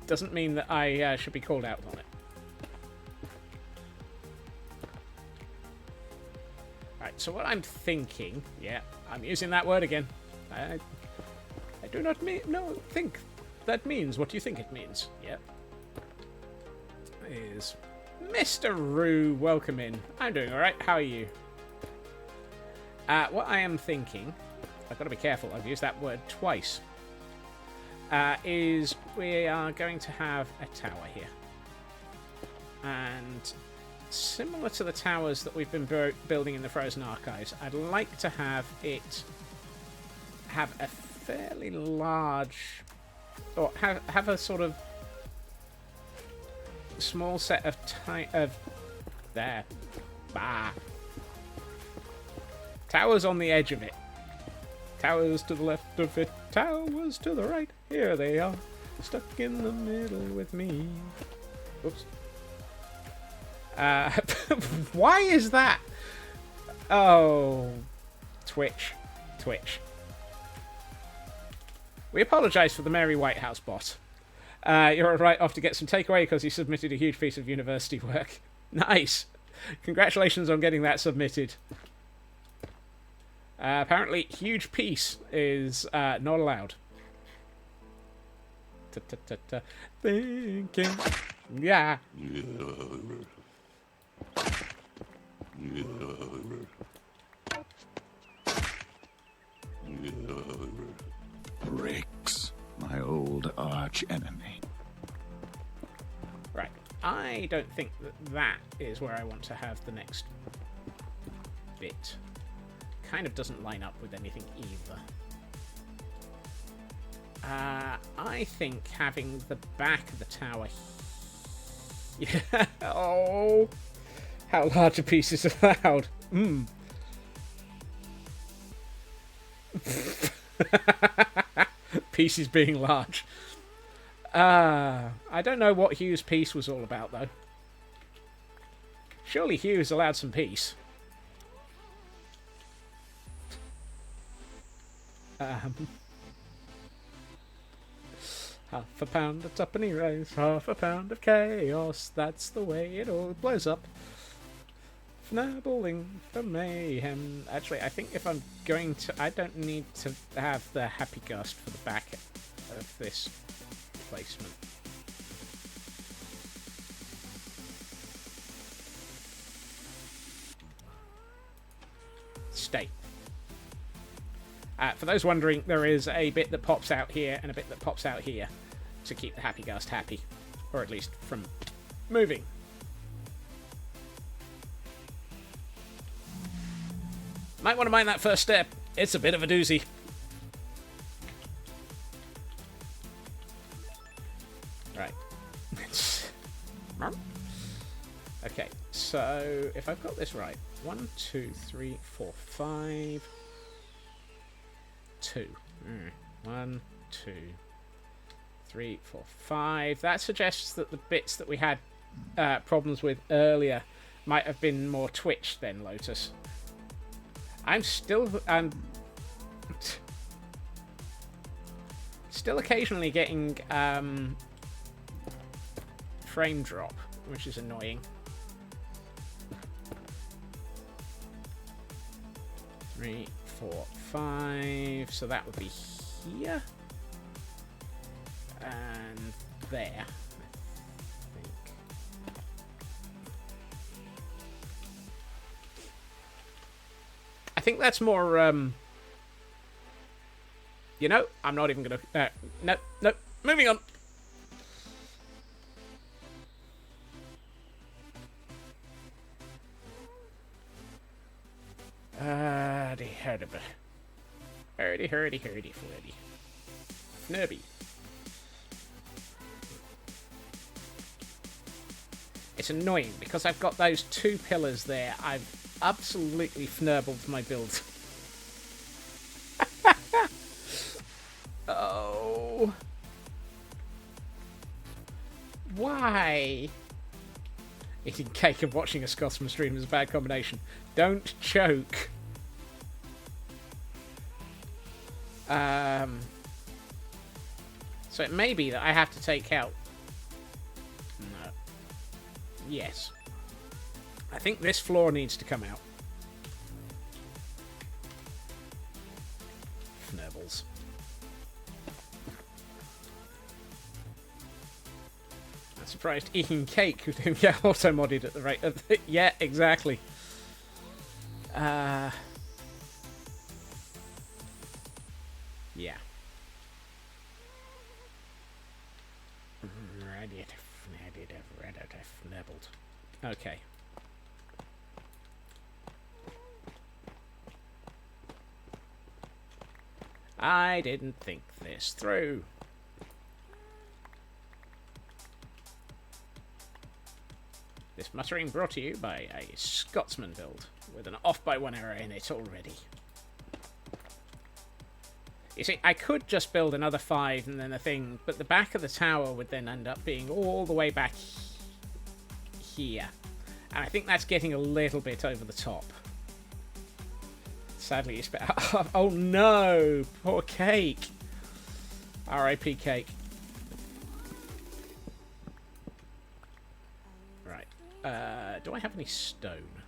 B: doesn't mean that I should be called out on it. Right, so what I'm thinking... Yeah, I'm using that word again. I do not think that means what you think it means. Yeah. Is Mr. Roo, welcome in. I'm doing alright, how are you? What I am thinking, I've got to be careful, I've used that word twice, is we are going to have a tower here. And similar to the towers that we've been building in the Frozen Archives, I'd like to have it have a fairly large, or have a sort of small set of there. Bah. Towers on the edge of it. Towers to the left of it, towers to the right. Here they are, stuck in the middle with me. Oops. Why is that? Oh, Twitch. We apologise for the Mary Whitehouse bot. You're right off to get some takeaway because you submitted a huge piece of university work. Nice. Congratulations on getting that submitted. Apparently, huge piece is not allowed. Thinking. Yeah.
E: Bricks, my old arch enemy.
B: Right. I don't think that is where I want to have the next bit. Kind of doesn't line up with anything either. I think having the back of the tower... Yeah. Oh! How large a piece is allowed? Pieces being large. I don't know what Hugh's piece was all about, though. Surely Hugh's allowed some peace. Half a pound of tuppenny rice, half a pound of chaos. That's the way it all blows up. Fnabbling for mayhem. Actually, I think if I'm going to... I don't need to have the happy Ghast for the back of this placement. Stay. For those wondering, there is a bit that pops out here and a bit that pops out here to keep the happy Ghast happy. Or at least from moving. Might want to mind that first step. It's a bit of a doozy. Right. Okay, so if I've got this right, 1, 2, 3, 4, 5, 2. 1, 2, 3, 4, 5. That suggests that the bits that we had problems with earlier might have been more Twitch than Lotus. I'm still occasionally getting frame drop, which is annoying. 3, 4, 5. So that would be here and there. I think that's more, you know, I'm not even going to... no, moving on. Hurdy, flirty. Fnurby. It's annoying because I've got those two pillars there. I've absolutely fnurbled my build. Oh. Why? Eating cake and watching a Scotsman stream is a bad combination. Don't choke. So it may be that I have to take out... No. Yes. I think this floor needs to come out. Fnurbles. I'm surprised eating cake would get auto-modded at the rate of... Yeah, exactly. Yeah. Okay. I didn't think this through. This This muttering brought to you by a Scotsman build, with an off-by-1 error in it already. You see, I could just build another 5 and then a thing, but the back of the tower would then end up being all the way back here. And I think that's getting a little bit over the top. Sadly, you spent... Oh no! Poor Cake! R.I.P. Cake. Right. Do I have any stone?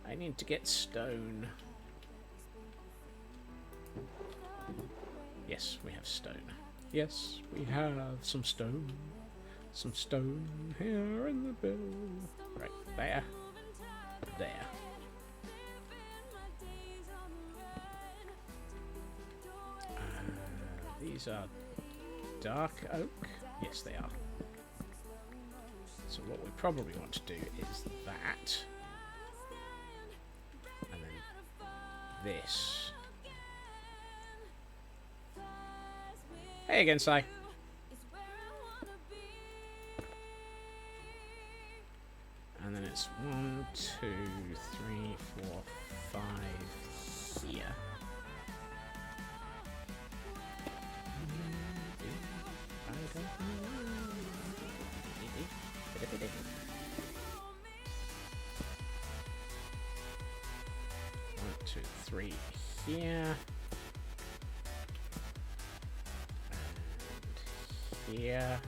B: I need to get stone. Yes, we have stone. Yes, we have some stone. Some stone here in the bill. Right, there. There. These are dark oak. Yes, they are. So what we probably want to do is that. And then this. Hey again, Si. And then it's 1, 2, 3, 4, 5 here. One, 2, 3 here. And here.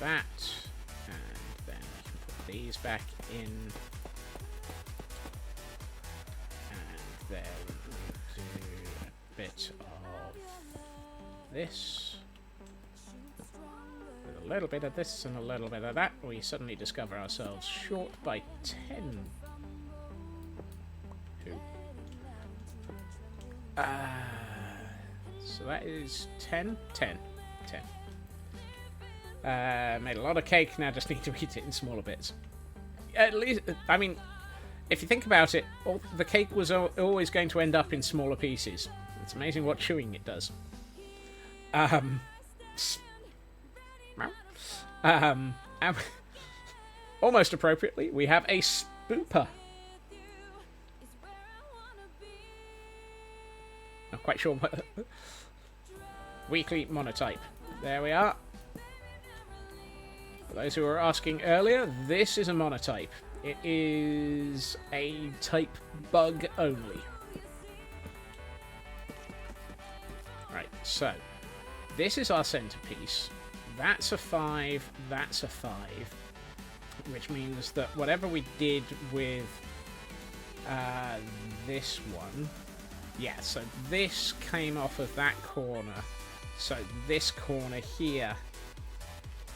B: That, and then we can put these back in, and then do a bit of this, with a little bit of this and a little bit of that. We suddenly discover ourselves short by 10. So that is 10, 10, 10. Made a lot of cake, now just need to eat it in smaller bits. At least, I mean, if you think about it, the cake was always going to end up in smaller pieces. It's amazing what chewing it does. Almost appropriately, we have a spooper. Not quite sure what... Weekly monotype. There we are. For those who were asking earlier, this is a monotype. It is a type bug only. Right, so this is our centerpiece. That's a 5, that's a 5. Which means that whatever we did with this one... Yeah, so this came off of that corner. So this corner here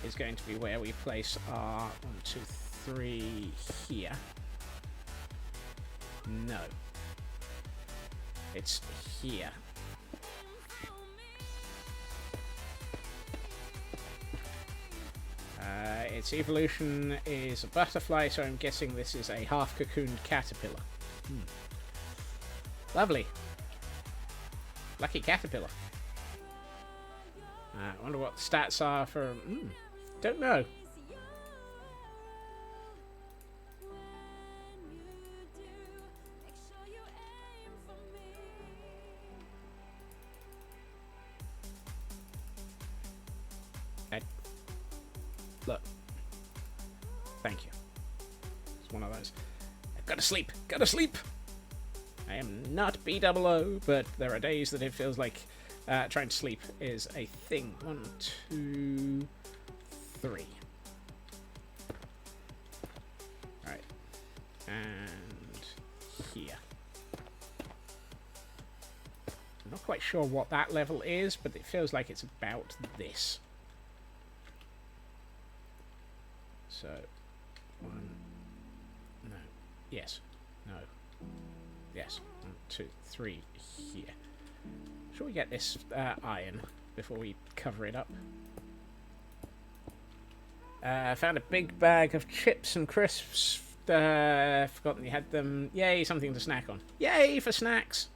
B: is going to be where we place our 1, 2, 3 here. No. It's here. Its evolution is a butterfly, so I'm guessing this is a half-cocooned caterpillar. Lovely. Lucky caterpillar. I wonder what the stats are for... don't know. Look. Thank you. It's one of those. I've got to sleep. Got to sleep. I am not BOO, but there are days that it feels like trying to sleep is a thing. 1, 2, 3. Right. And here. I'm not quite sure what that level is, but it feels like it's about this. So, 1, no, yes, no, yes, 1, 2, 3 here. Shall we get this iron before we cover it up? Found a big bag of chips and crisps. Forgotten you had them. Yay, something to snack on. Yay for snacks!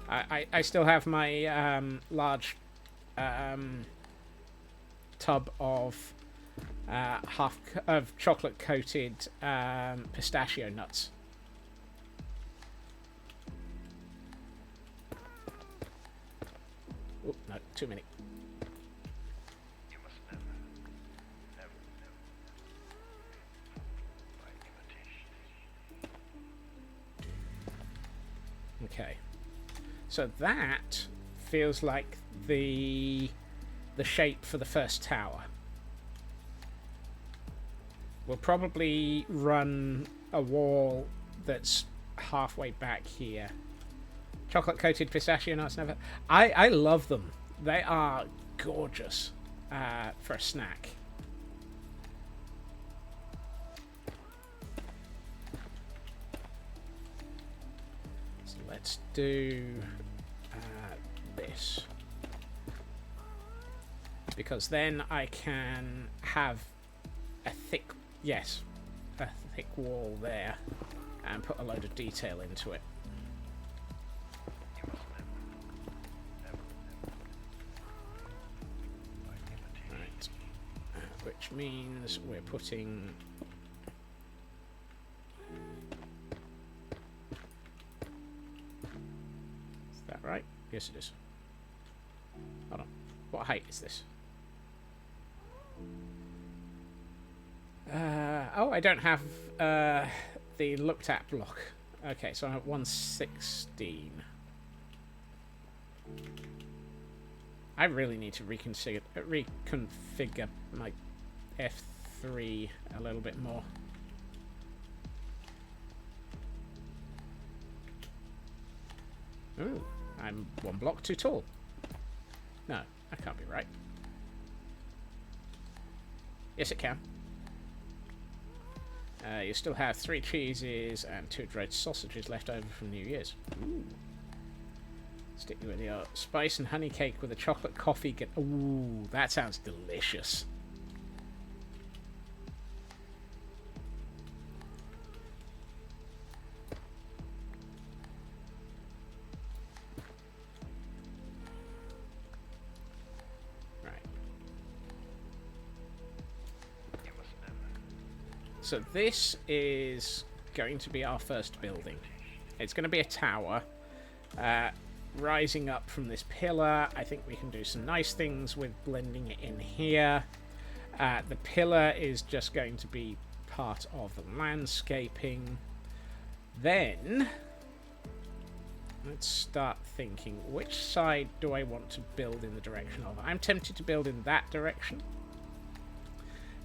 B: I still have my large tub of of chocolate coated pistachio nuts. Oh no, too many.
F: You must never, never, never by imitation.
B: Okay, so that feels like the shape for the first tower. We'll probably run a wall that's halfway back here. Chocolate coated pistachio nuts, never. I love them. They are gorgeous for a snack. So let's do this, because then I can have a thick wall there and put a load of detail into it.
F: You must never, never, never by imitation.
B: Right. Which means we're putting is that right? Yes it is. Hold on. What height is this? Oh, I don't have the looked at block. Okay, so I'm at 116. I really need to reconfigure my F3 a little bit more. Ooh, I'm one block too tall. No, that can't be right. Yes, it can. You still have 3 cheeses and 2 dried sausages left over from New Year's. Ooh. Stick with your spice and honey cake with a chocolate coffee. Ooh, that sounds delicious. So this is going to be our first building. It's going to be a tower rising up from this pillar. I think we can do some nice things with blending it in here. The pillar is just going to be part of the landscaping. Then let's start thinking, which side do I want to build in the direction of? I'm tempted to build in that direction.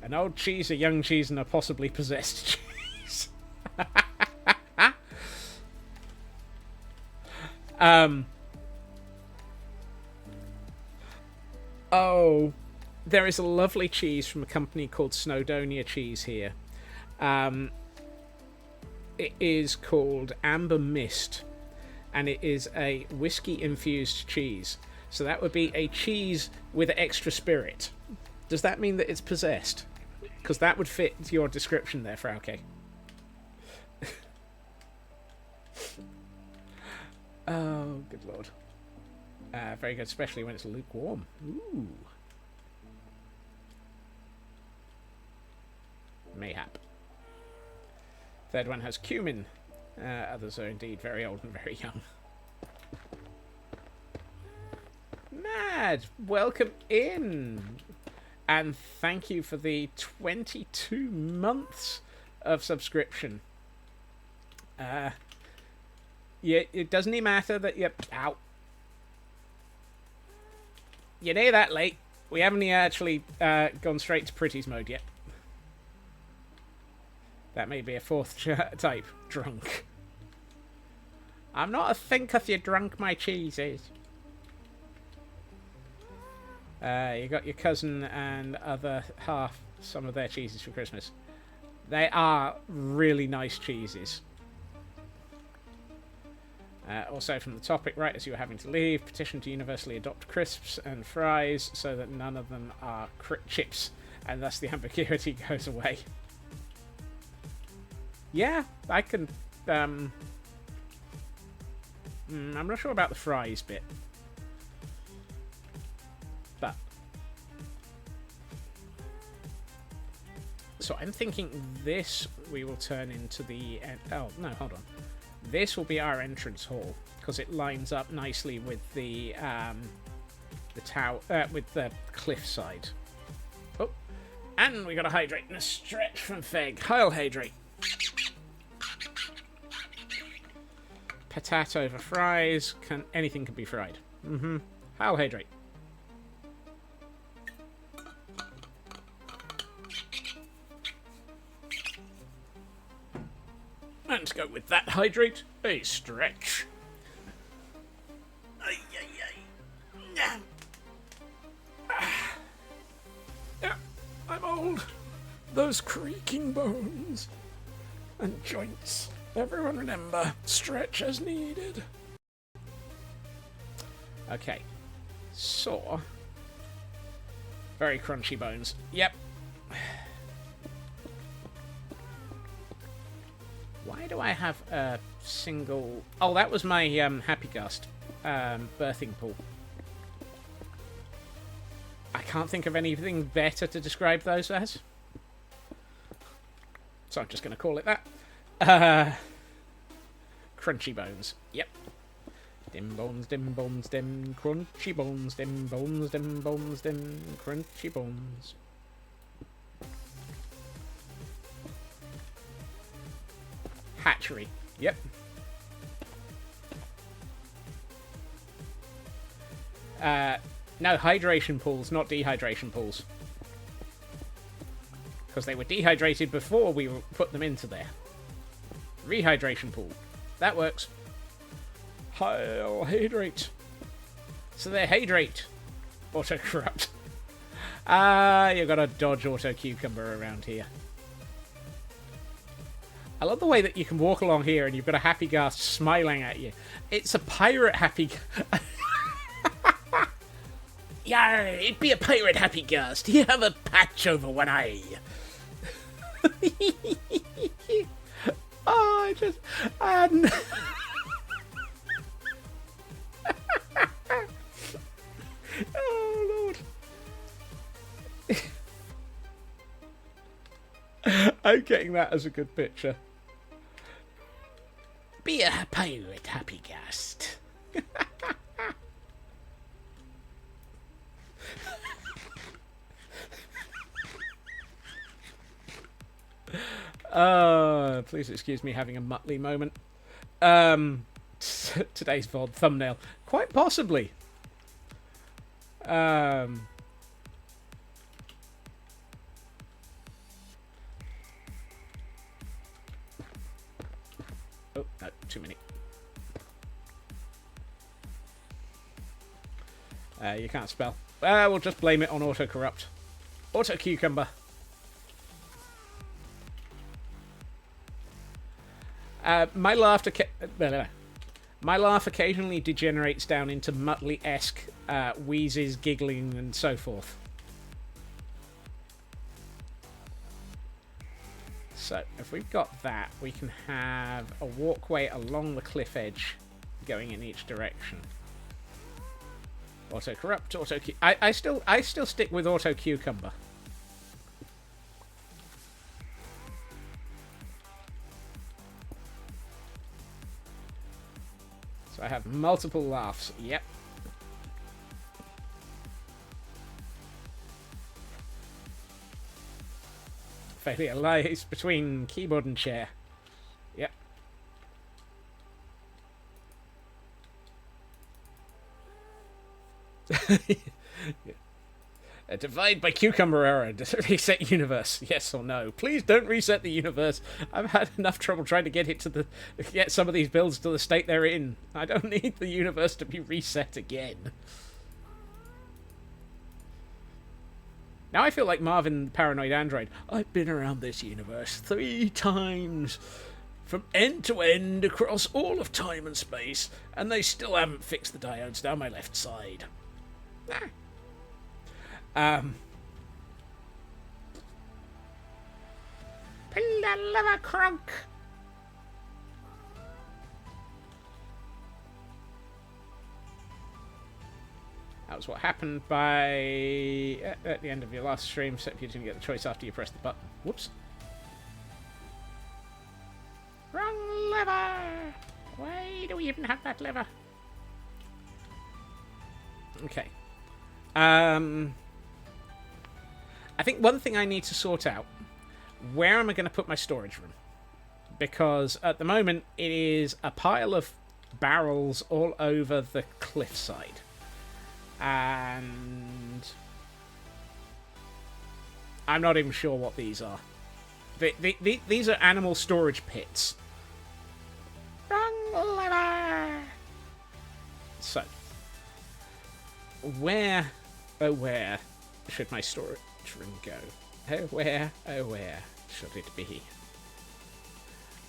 B: An old cheese, a young cheese, and a possibly possessed cheese. Oh, there is a lovely cheese from a company called Snowdonia Cheese here. It is called Amber Mist, and it is a whiskey-infused cheese. So that would be a cheese with extra spirit. Does that mean that it's possessed? Because that would fit your description there, Frauke. Oh, good lord. Very good, especially when it's lukewarm. Ooh. Mayhap. Third one has cumin. Others are indeed very old and very young. Mad! Welcome in! And thank you for the 22 months of subscription. Yeah, it doesn't even matter that you're... Ow. You're near that late. We haven't actually gone straight to Pretty's mode yet. That may be a fourth type. Drunk. I'm not a think if you drunk my cheeses. You got your cousin and other half some of their cheeses for Christmas. They are really nice cheeses. Also from the topic, right as you were having to leave, petition to universally adopt crisps and fries so that none of them are chips, and thus the ambiguity goes away. Yeah, I can... I'm not sure about the fries bit. But... So I'm thinking this we will turn into the... Oh, no, hold on. This will be our entrance hall, because it lines up nicely with the tower, with the cliffside. Oh, and we got a hydrate and a stretch from Feg. Heil hydrate. Patat over fries. Anything can be fried. Heil hydrate. And to go with that hydrate, a stretch. Ay, ay, ay. Yeah, I'm old. Those creaking bones and joints. Everyone remember, stretch as needed. Okay. So. Very crunchy bones. Yep. Why do I have a single... Oh, that was my Happy Ghast birthing pool. I can't think of anything better to describe those as. So I'm just going to call it that. Crunchy bones. Yep. Dim bones, dim bones, dim crunchy bones, dim bones, dim bones, dim crunchy bones. Hatchery. Yep. No, hydration pools, not dehydration pools. Because they were dehydrated before we put them into there. Rehydration pool. That works. Hydrate. So they're hydrate. Auto corrupt. You've got to dodge auto cucumber around here. I love the way that you can walk along here and you've got a Happy Ghast smiling at you. It's a pirate Happy... Yeah, it'd be a pirate Happy Ghast. You have a patch over one eye. Oh, I just... Oh, Lord. I'm getting that as a good picture. Be a pirate Happy Ghast. Please excuse me having a Muttley moment. Today's VOD thumbnail. Quite possibly. Oh, no, too many. You can't spell. We'll just blame it on auto-corrupt. Auto-cucumber. My laugh occasionally degenerates down into Muttley-esque wheezes, giggling, and so forth. So, if we've got that, we can have a walkway along the cliff edge going in each direction. Auto-corrupt, I still stick with auto-cucumber. So I have multiple laughs. Yep. Failure lies between keyboard and chair. Yep. A divide by cucumber error. Does it reset universe? Yes or no? Please don't reset the universe. I've had enough trouble trying to get some of these builds to the state they're in. I don't need the universe to be reset again. Now I feel like Marvin the Paranoid Android. I've been around this universe 3 times. From end to end across all of time and space. And they still haven't fixed the diodes down my left side. Pull the lever, Crunk. That was what happened at the end of your last stream, except you didn't get the choice after you pressed the button. Whoops. Wrong lever! Why do we even have that lever? Okay. I think one thing I need to sort out, where am I going to put my storage room? Because at the moment, it is a pile of barrels all over the cliffside. And I'm not even sure what these are. These are animal storage pits. Wrong lever! So, where, oh where, should my storage room go? Oh where should it be?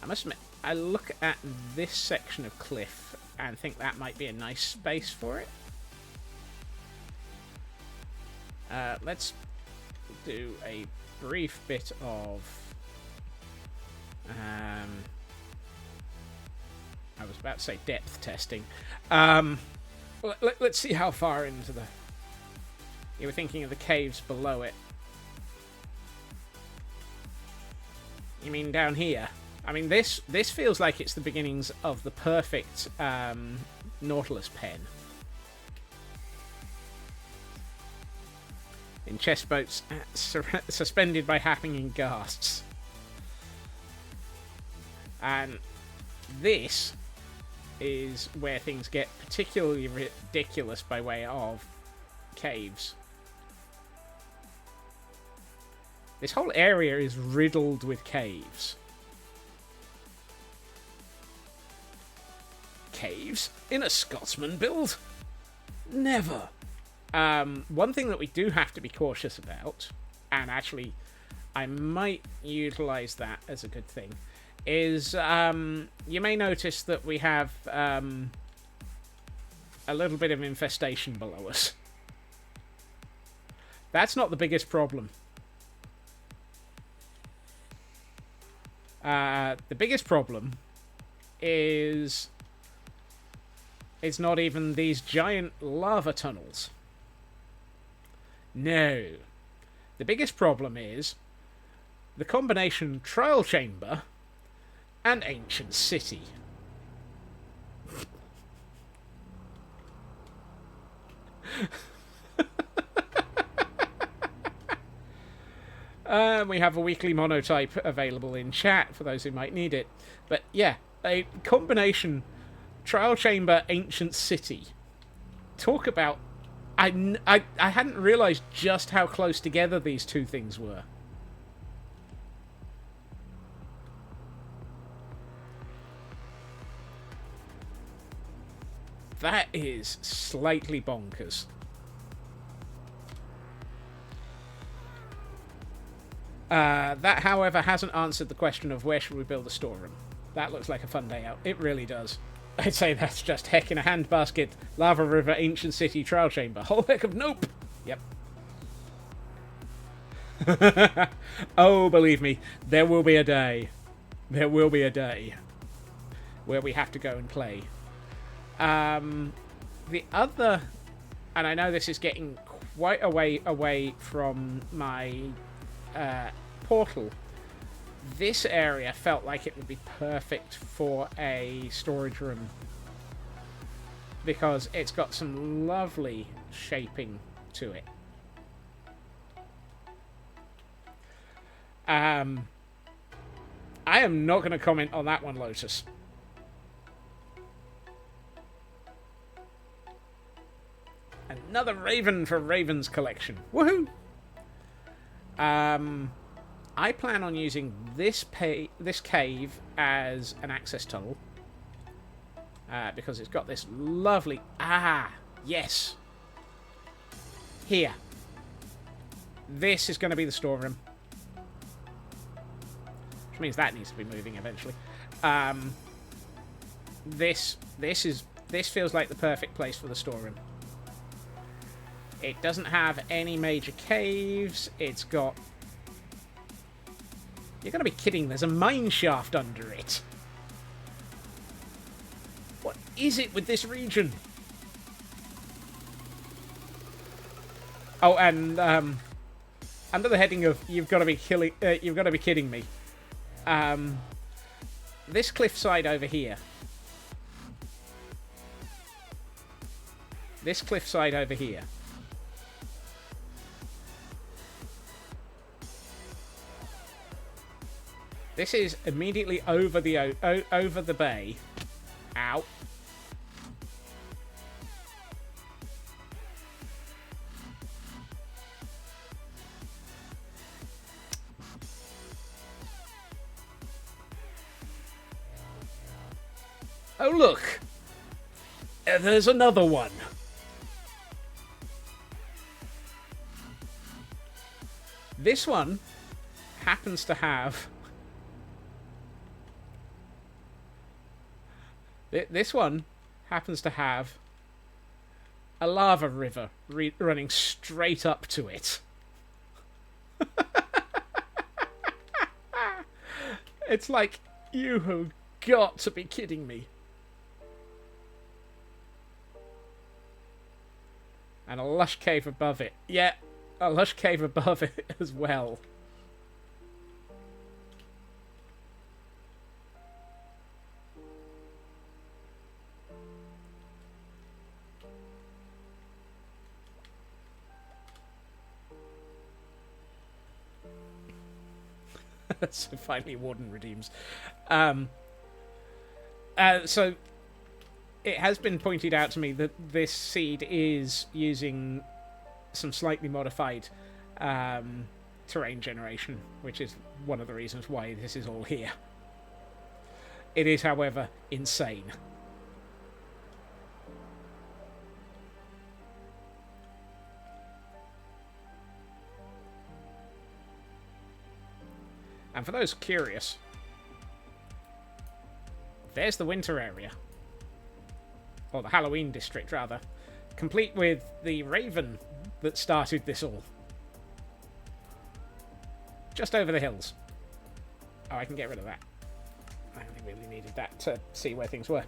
B: I must admit, I look at this section of cliff and think that might be a nice space for it. Let's do a brief bit of... I was about to say depth testing. Let's see how far into the... You were thinking of the caves below it. You mean down here? I mean, this feels like it's the beginnings of the perfect Nautilus pen. In chest boats suspended by happening ghasts. And this is where things get particularly ridiculous by way of caves. This whole area is riddled with caves. Caves in a Scotsman build? Never. One thing that we do have to be cautious about, and actually I might utilize that as a good thing, is you may notice that we have a little bit of infestation below us. That's not the biggest problem. The biggest problem is it's not even these giant lava tunnels. No. The biggest problem is the combination trial chamber and ancient city. We have a weekly monotype available in chat for those who might need it. But yeah, a combination trial chamber, ancient city. Talk about... I hadn't realised just how close together these two things were. That is slightly bonkers. That, however, hasn't answered the question of where should we build a storeroom. That looks like a fun day out. It really does. I'd say that's just heck in a handbasket, lava river, ancient city, trial chamber. Whole heck of nope. Yep. Oh, believe me, there will be a day. There will be a day where we have to go and play. The other, and I know this is getting quite a way away from my portal. This area felt like it would be perfect for a storage room because it's got some lovely shaping to it. I am not going to comment on that one, Lotus. Another raven for Raven's collection. Woohoo! I plan on using this cave as an access tunnel. Because it's got this lovely... yes! Here. This is going to be the storeroom. Which means that needs to be moving eventually. This feels like the perfect place for the storeroom. It doesn't have any major caves. It's got... You're going to be kidding. There's a mine shaft under it. What is it with this region? Oh, and under the heading of you've got to be kidding me. This cliffside over here. This cliffside over here. This is immediately over the over the bay. Ow. Oh, look! There's another one. This one happens to have... This one happens to have a lava river running straight up to it. It's like, you have got to be kidding me. And a lush cave above it. Yeah, a lush cave above it as well. So finally Warden redeems. So it has been pointed out to me that this seed is using some slightly modified terrain generation, which is one of the reasons why this is all here. It is, however, insane. And for those curious, there's the winter area. Or the Halloween district, rather. Complete with the raven that started this all. Just over the hills. Oh, I can get rid of that. I only really needed that to see where things were.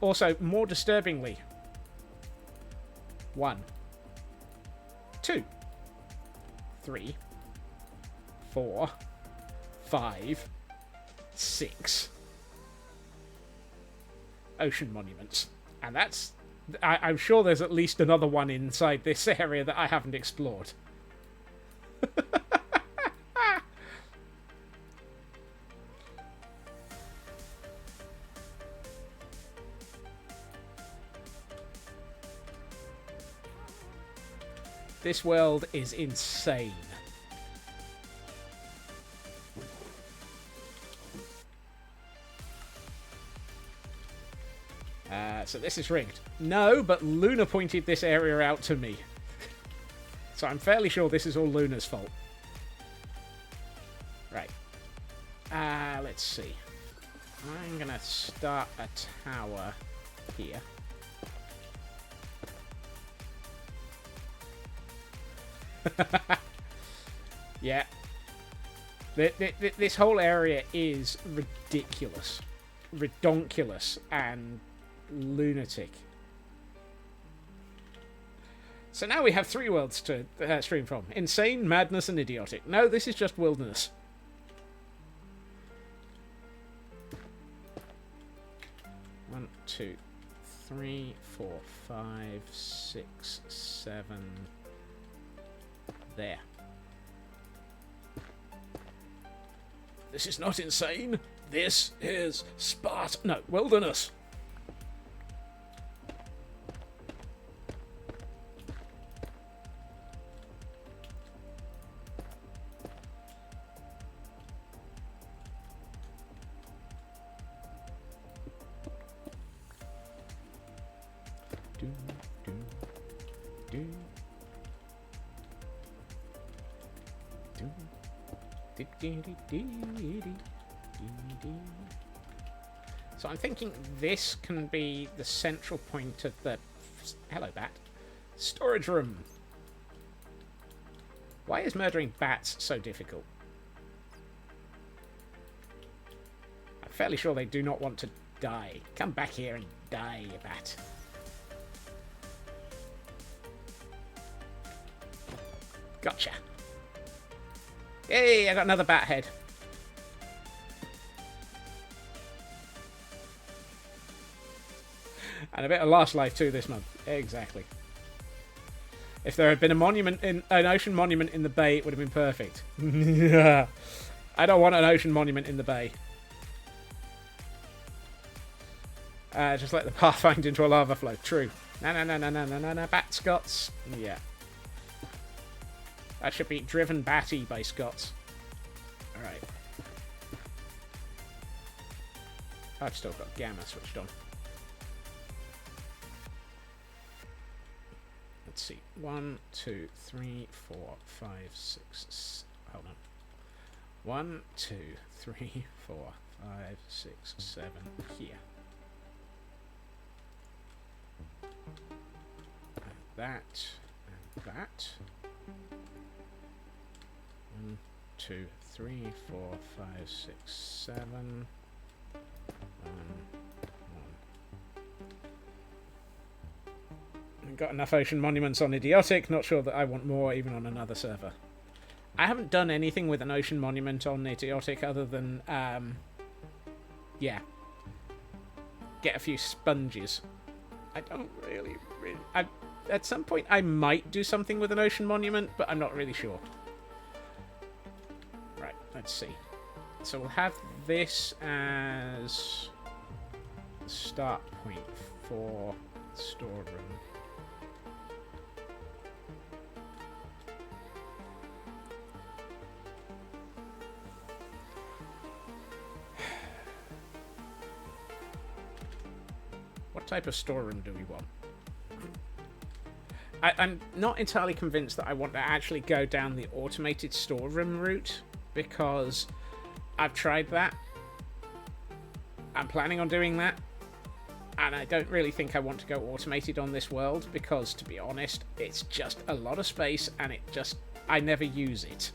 B: Also, more disturbingly, 1, 2, 3, 4, 5, 6 ocean monuments. And that's... I'm sure there's at least another one inside this area that I haven't explored. This world is insane. So this is rigged. No, but Luna pointed this area out to me. So I'm fairly sure this is all Luna's fault. Right. Let's see. I'm going to start a tower here. Yeah. This whole area is ridiculous. Redonkulous and lunatic. So now we have 3 worlds to stream from. Insane, madness, and idiotic. No, this is just wilderness. One, 2, 3, 4, 5, 6, 7. There. This is not insane. This is Sparta. No, wilderness. So I'm thinking this can be the central point of the... Hello, bat. Storage room. Why is murdering bats so difficult? I'm fairly sure they do not want to die. Come back here and die, you bat. Gotcha. Yay, I got another bat head. And a bit of Last Life too this month. Exactly. If there had been an ocean monument in the bay, it would have been perfect. I don't want an ocean monument in the bay. Just like the Pathfinder into a lava flow. True. No. Bat Scots. Yeah. That should be driven batty by Scots. Alright. I've still got Gamma switched on. Let's see. 1, 2, 3, 4, 5, 6. Hold on. 1, 2, 3, 4, 5, 6, 7. Here. And that. And that. 1, 2, 3, 4, 5, 6, 7. 1. I've got enough ocean monuments on Idiotic. Not sure that I want more even on another server. I haven't done anything with an ocean monument on Idiotic other than, yeah, get a few sponges. I don't really... at some point I might do something with an ocean monument, but I'm not really sure. Right, let's see. So we'll have this as the start point for the storeroom. What type of storeroom do we want? I'm not entirely convinced that I want to actually go down the automated storeroom route, because I've tried that. I'm planning on doing that. And I don't really think I want to go automated on this world, because, to be honest, it's just a lot of space, and I never use it.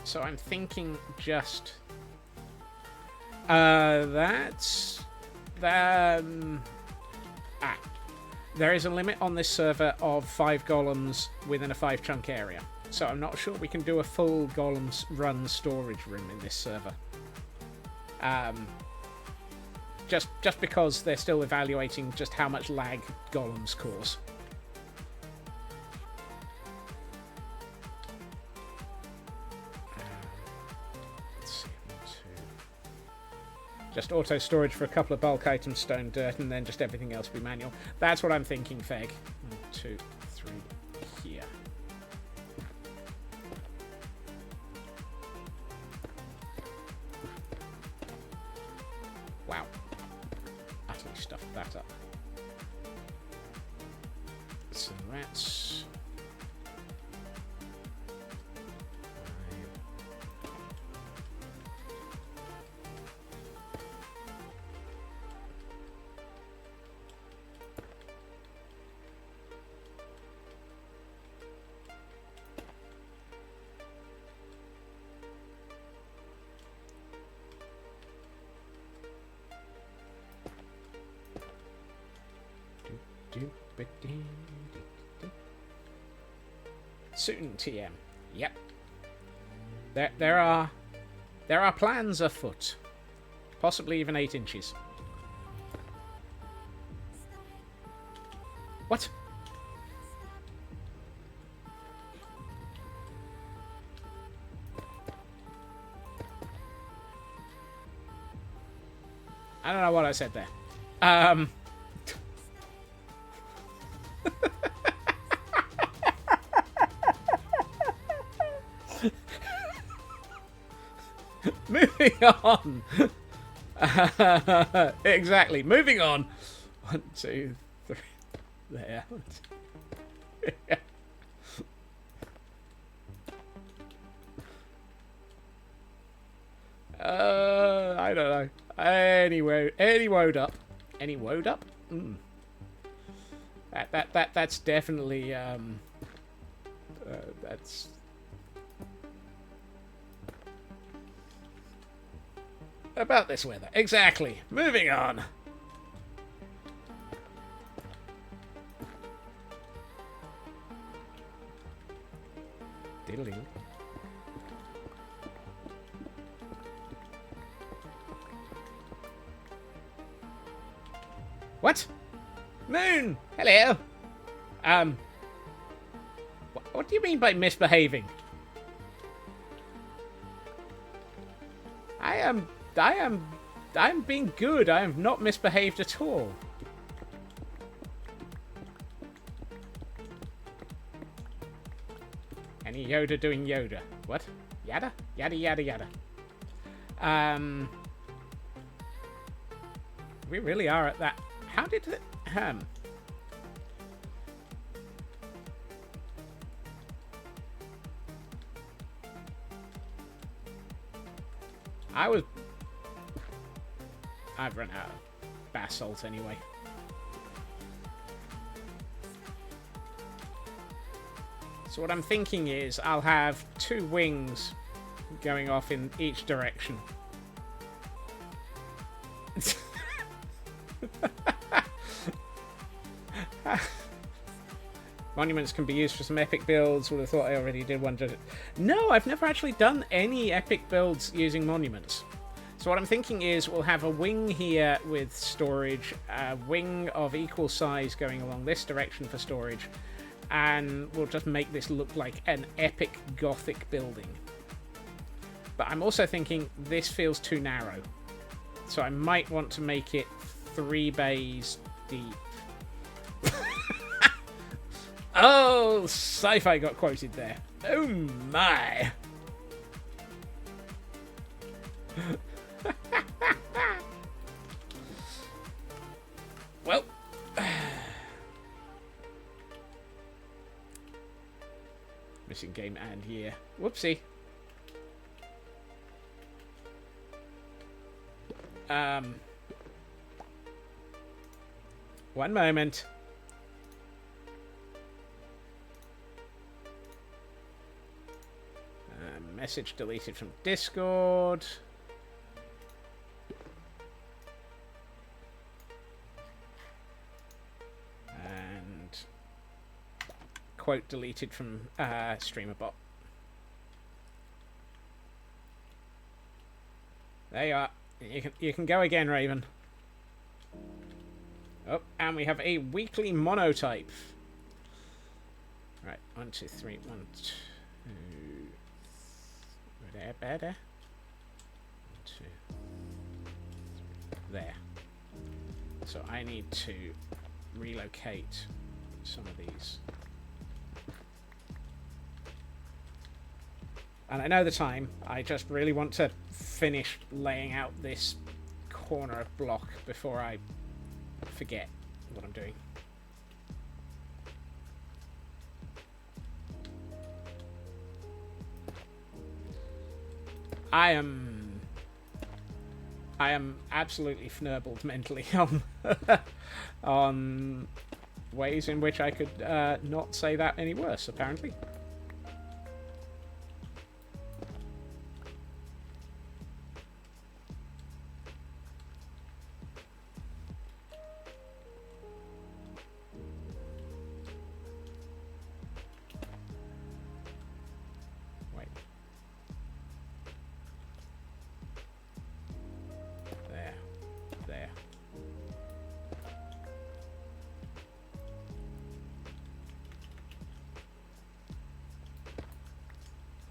B: So I'm thinking just... there is a limit on this server of 5 golems within a 5 chunk area. So I'm not sure we can do a full golems run storage room in this server. Just because they're still evaluating just how much lag golems cause. Just auto storage for a couple of bulk items, stone, dirt, and then just everything else be manual. That's what I'm thinking, Feg. 1, 2, 3, here. Wow. Utterly stuffed that up. So that's... Soon, TM. Yep. There are plans afoot. Possibly even 8 inches. What? I don't know what I said there. Moving on. Exactly. Moving on. 1, 2, 3. There. I don't know. Anyway, any woed up? Any woed up? That's definitely that's. About this weather. Exactly. Moving on. Diddle-diddle. What? Moon! Hello! What do you mean by misbehaving? I'm being good. I have not misbehaved at all. Any Yoda doing Yoda? What? Yada? Yada, yada, yada. We really are at that. How did it... I've run out of basalt anyway. So what I'm thinking is I'll have 2 wings going off in each direction. Monuments can be used for some epic builds. Would have thought I already did one. No, I've never actually done any epic builds using monuments. So what I'm thinking is we'll have a wing here with storage, a wing of equal size going along this direction for storage, and we'll just make this look like an epic Gothic building. But I'm also thinking this feels too narrow. So I might want to make it 3 bays deep. Oh, sci-fi got quoted there. Oh my. Well. Missing game and year. Whoopsie. One moment. Message deleted from Discord. And quote deleted from StreamerBot. There you are. You can go again, Raven. Oh, and we have a weekly monotype. Right, 1, 2, 3, 1, 2. Better. 1, 2, 3. There. So I need to relocate some of these. And I know the time. I just really want to finish laying out this corner of block before I forget what I'm doing. I am absolutely fnurbled mentally on ways in which I could not say that any worse, apparently.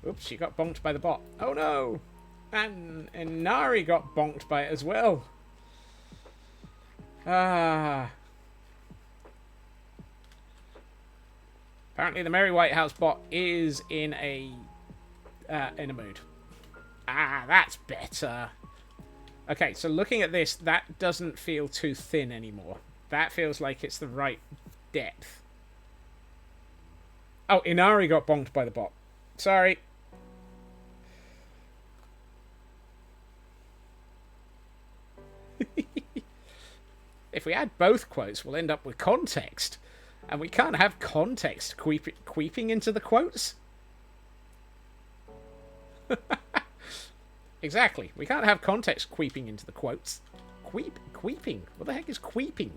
B: Oops, she got bonked by the bot. Oh no! And Nari got bonked by it as well. Ah. Apparently the Merry White House bot is in a mood. Ah, that's better. Okay, so looking at this, that doesn't feel too thin anymore. That feels like it's the right depth. Oh, Inari got bonked by the bot. Sorry. If we add both quotes, we'll end up with context. And we can't have context creeping into the quotes. Exactly. We can't have context creeping into the quotes. Queeping? What the heck is queeping?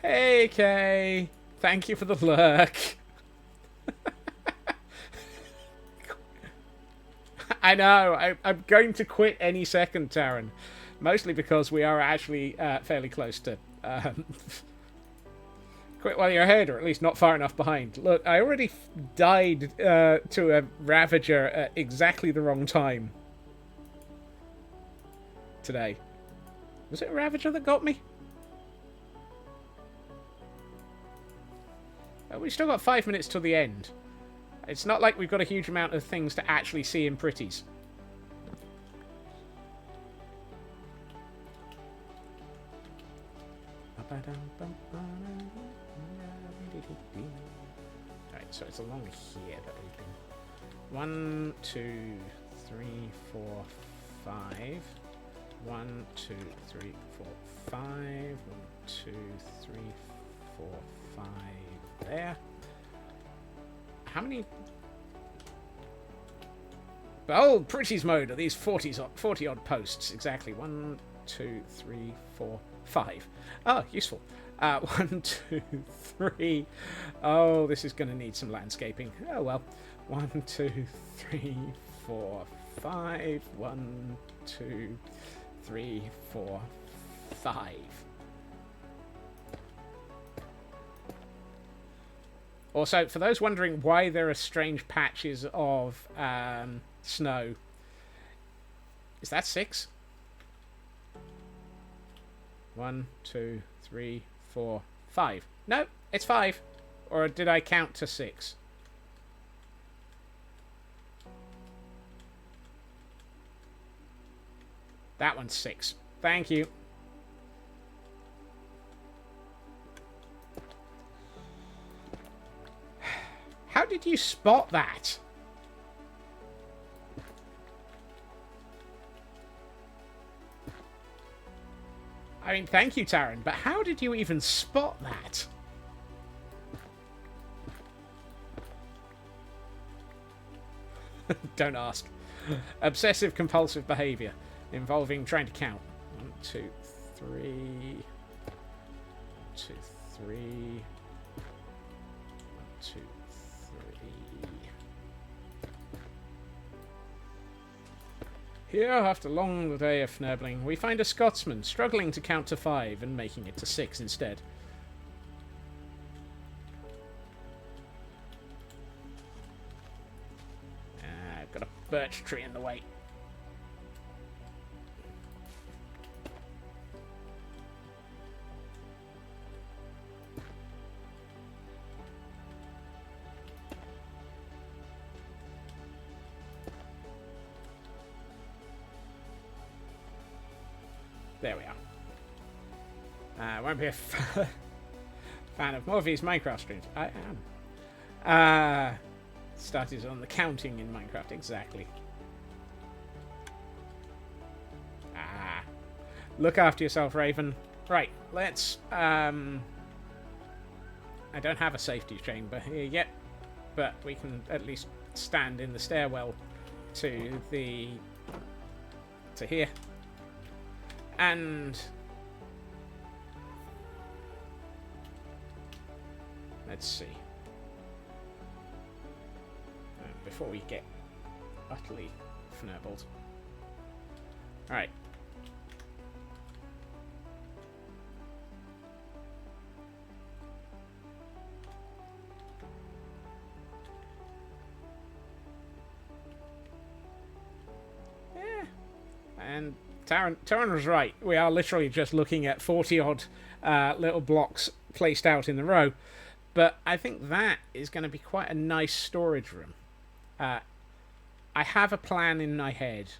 B: Hey, Kay. Thank you for the lurk. I know. I'm going to quit any second, Taryn. Mostly because we are actually fairly close to... quit while you're ahead, or at least not far enough behind. Look, I already died to a Ravager at exactly the wrong time. Today. Was it a Ravager that got me? We've still got 5 minutes till the end. It's not like we've got a huge amount of things to actually see in pretties. Alright, so it's along here that we've been. 1, 2, 3, 4, 5. 1, 2, 3, 4, 5. 1, 2, 3, 4, 5. There. How many... Oh, pretties mode are these 40 odd posts. Exactly. 1, 2, 3, 4, 5. Oh, useful. 1, 2, 3. Oh, this is going to need some landscaping. Oh, well. 1, 2, 3, 4, 5. 1, 2, 3, 4, 5. Also, for those wondering why there are strange patches of snow, is that 6? 1, 2, 3, 4, 5. No, it's 5. Or did I count to 6? That one's 6. Thank you. How did you spot that? I mean, thank you, Taryn, but how did you even spot that? Don't ask. Obsessive compulsive behavior involving trying to count. 1, 2, 3. 1, 2, 3. 1, 2, 3. Here, after a long day of fnurbling, we find a Scotsman struggling to count to 5 and making it to 6 instead. I've got a birch tree in the way. There we are. Won't be a fan of more of these Minecraft streams. I am. Started on the counting in Minecraft, exactly. Look after yourself, Raven. Right, let's... I don't have a safety chamber here yet, but we can at least stand in the stairwell to the... to here. And let's see. Before we get utterly fnurbled. Alright. Yeah. And Taryn was right. We are literally just looking at 40-odd little blocks placed out in the row. But I think that is going to be quite a nice storage room. I have a plan in my head.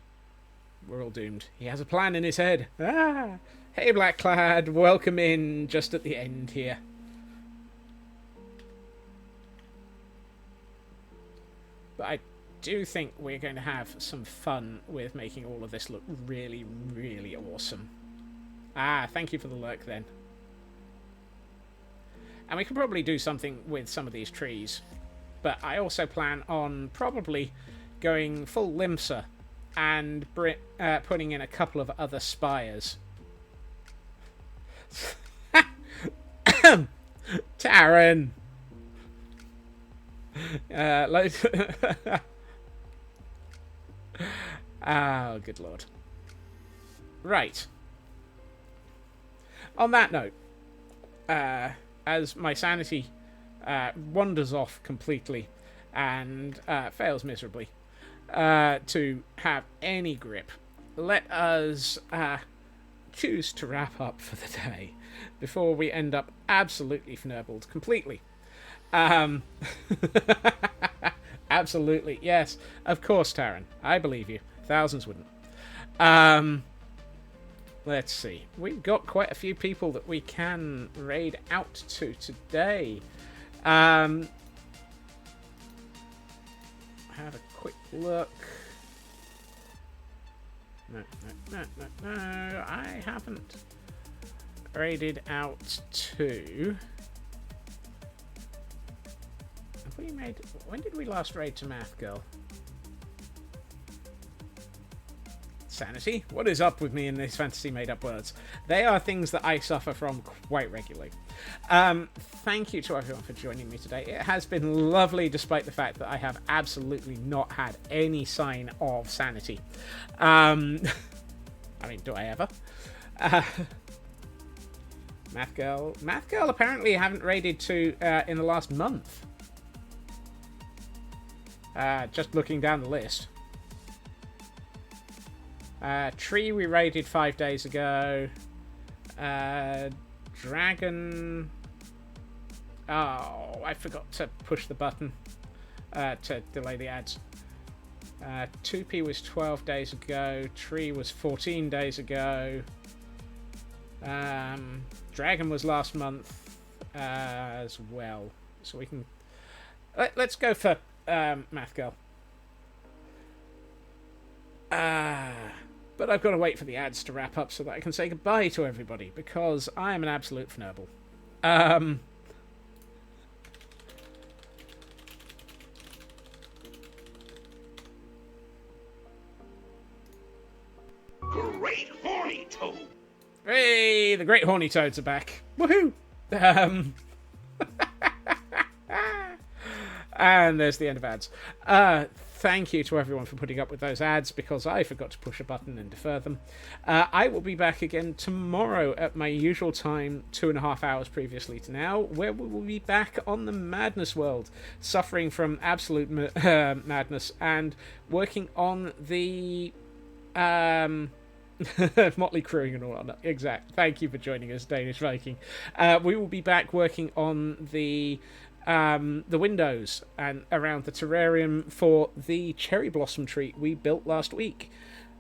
B: We're all doomed. He has a plan in his head. Ah! Hey, Blackclad. Welcome in just at the end here. But I do think we're going to have some fun with making all of this look really, really awesome. Thank you for the lurk then. And we can probably do something with some of these trees. But I also plan on probably going full Limsa and putting in a couple of other spires. Taran! Oh, good lord. Right. On that note, as my sanity wanders off completely and fails miserably to have any grip, let us choose to wrap up for the day before we end up absolutely fnurbled completely. Absolutely, yes. Of course, Taran. I believe you. Thousands wouldn't. Let's see. We've got quite a few people that we can raid out to today. Have a quick look. No. I haven't raided out to... Have we made... When did we last raid to Math Girl? Sanity? What is up with me in these fantasy made-up words? They are things that I suffer from quite regularly. Thank you to everyone for joining me today. It has been lovely, despite the fact that I have absolutely not had any sign of sanity. I mean, do I ever? Math Girl apparently haven't raided to in the last month. Just looking down the list. Tree we raided 5 days ago. Dragon... Oh, I forgot to push the button to delay the ads. 2P was 12 days ago. Tree was 14 days ago. Dragon was last month as well. So we can... Let's go for Math Girl. But I've got to wait for the ads to wrap up so that I can say goodbye to everybody, because I am an absolute fnurble.
C: Great horny toad.
B: Hey, the great horny toads are back. Woohoo! And there's the end of ads. Thank you to everyone for putting up with those ads, because I forgot to push a button and defer them. I will be back again tomorrow at my usual time, 2.5 hours previously to now, where we will be back on the Madness World, suffering from absolute madness and working on the motley crewing and all that. Exact. Thank you for joining us, Danish Viking. We will be back working on the windows and around the terrarium for the cherry blossom tree we built last week.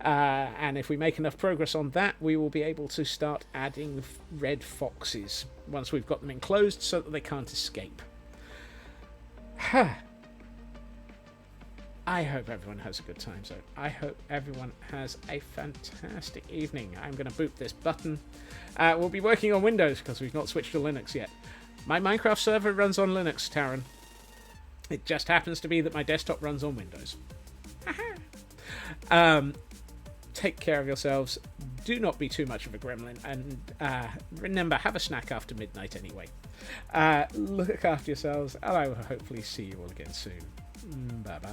B: And if we make enough progress on that, we will be able to start adding red foxes once we've got them enclosed so that they can't escape. I hope everyone has a good time, so I hope everyone has a fantastic evening. I'm going to boot this button. We'll be working on Windows because we've not switched to Linux yet. My Minecraft server runs on Linux, Taran. It just happens to be that my desktop runs on Windows. Take care of yourselves. Do not be too much of a gremlin. And remember, have a snack after midnight anyway. Look after yourselves, and I will hopefully see you all again soon. Bye-bye.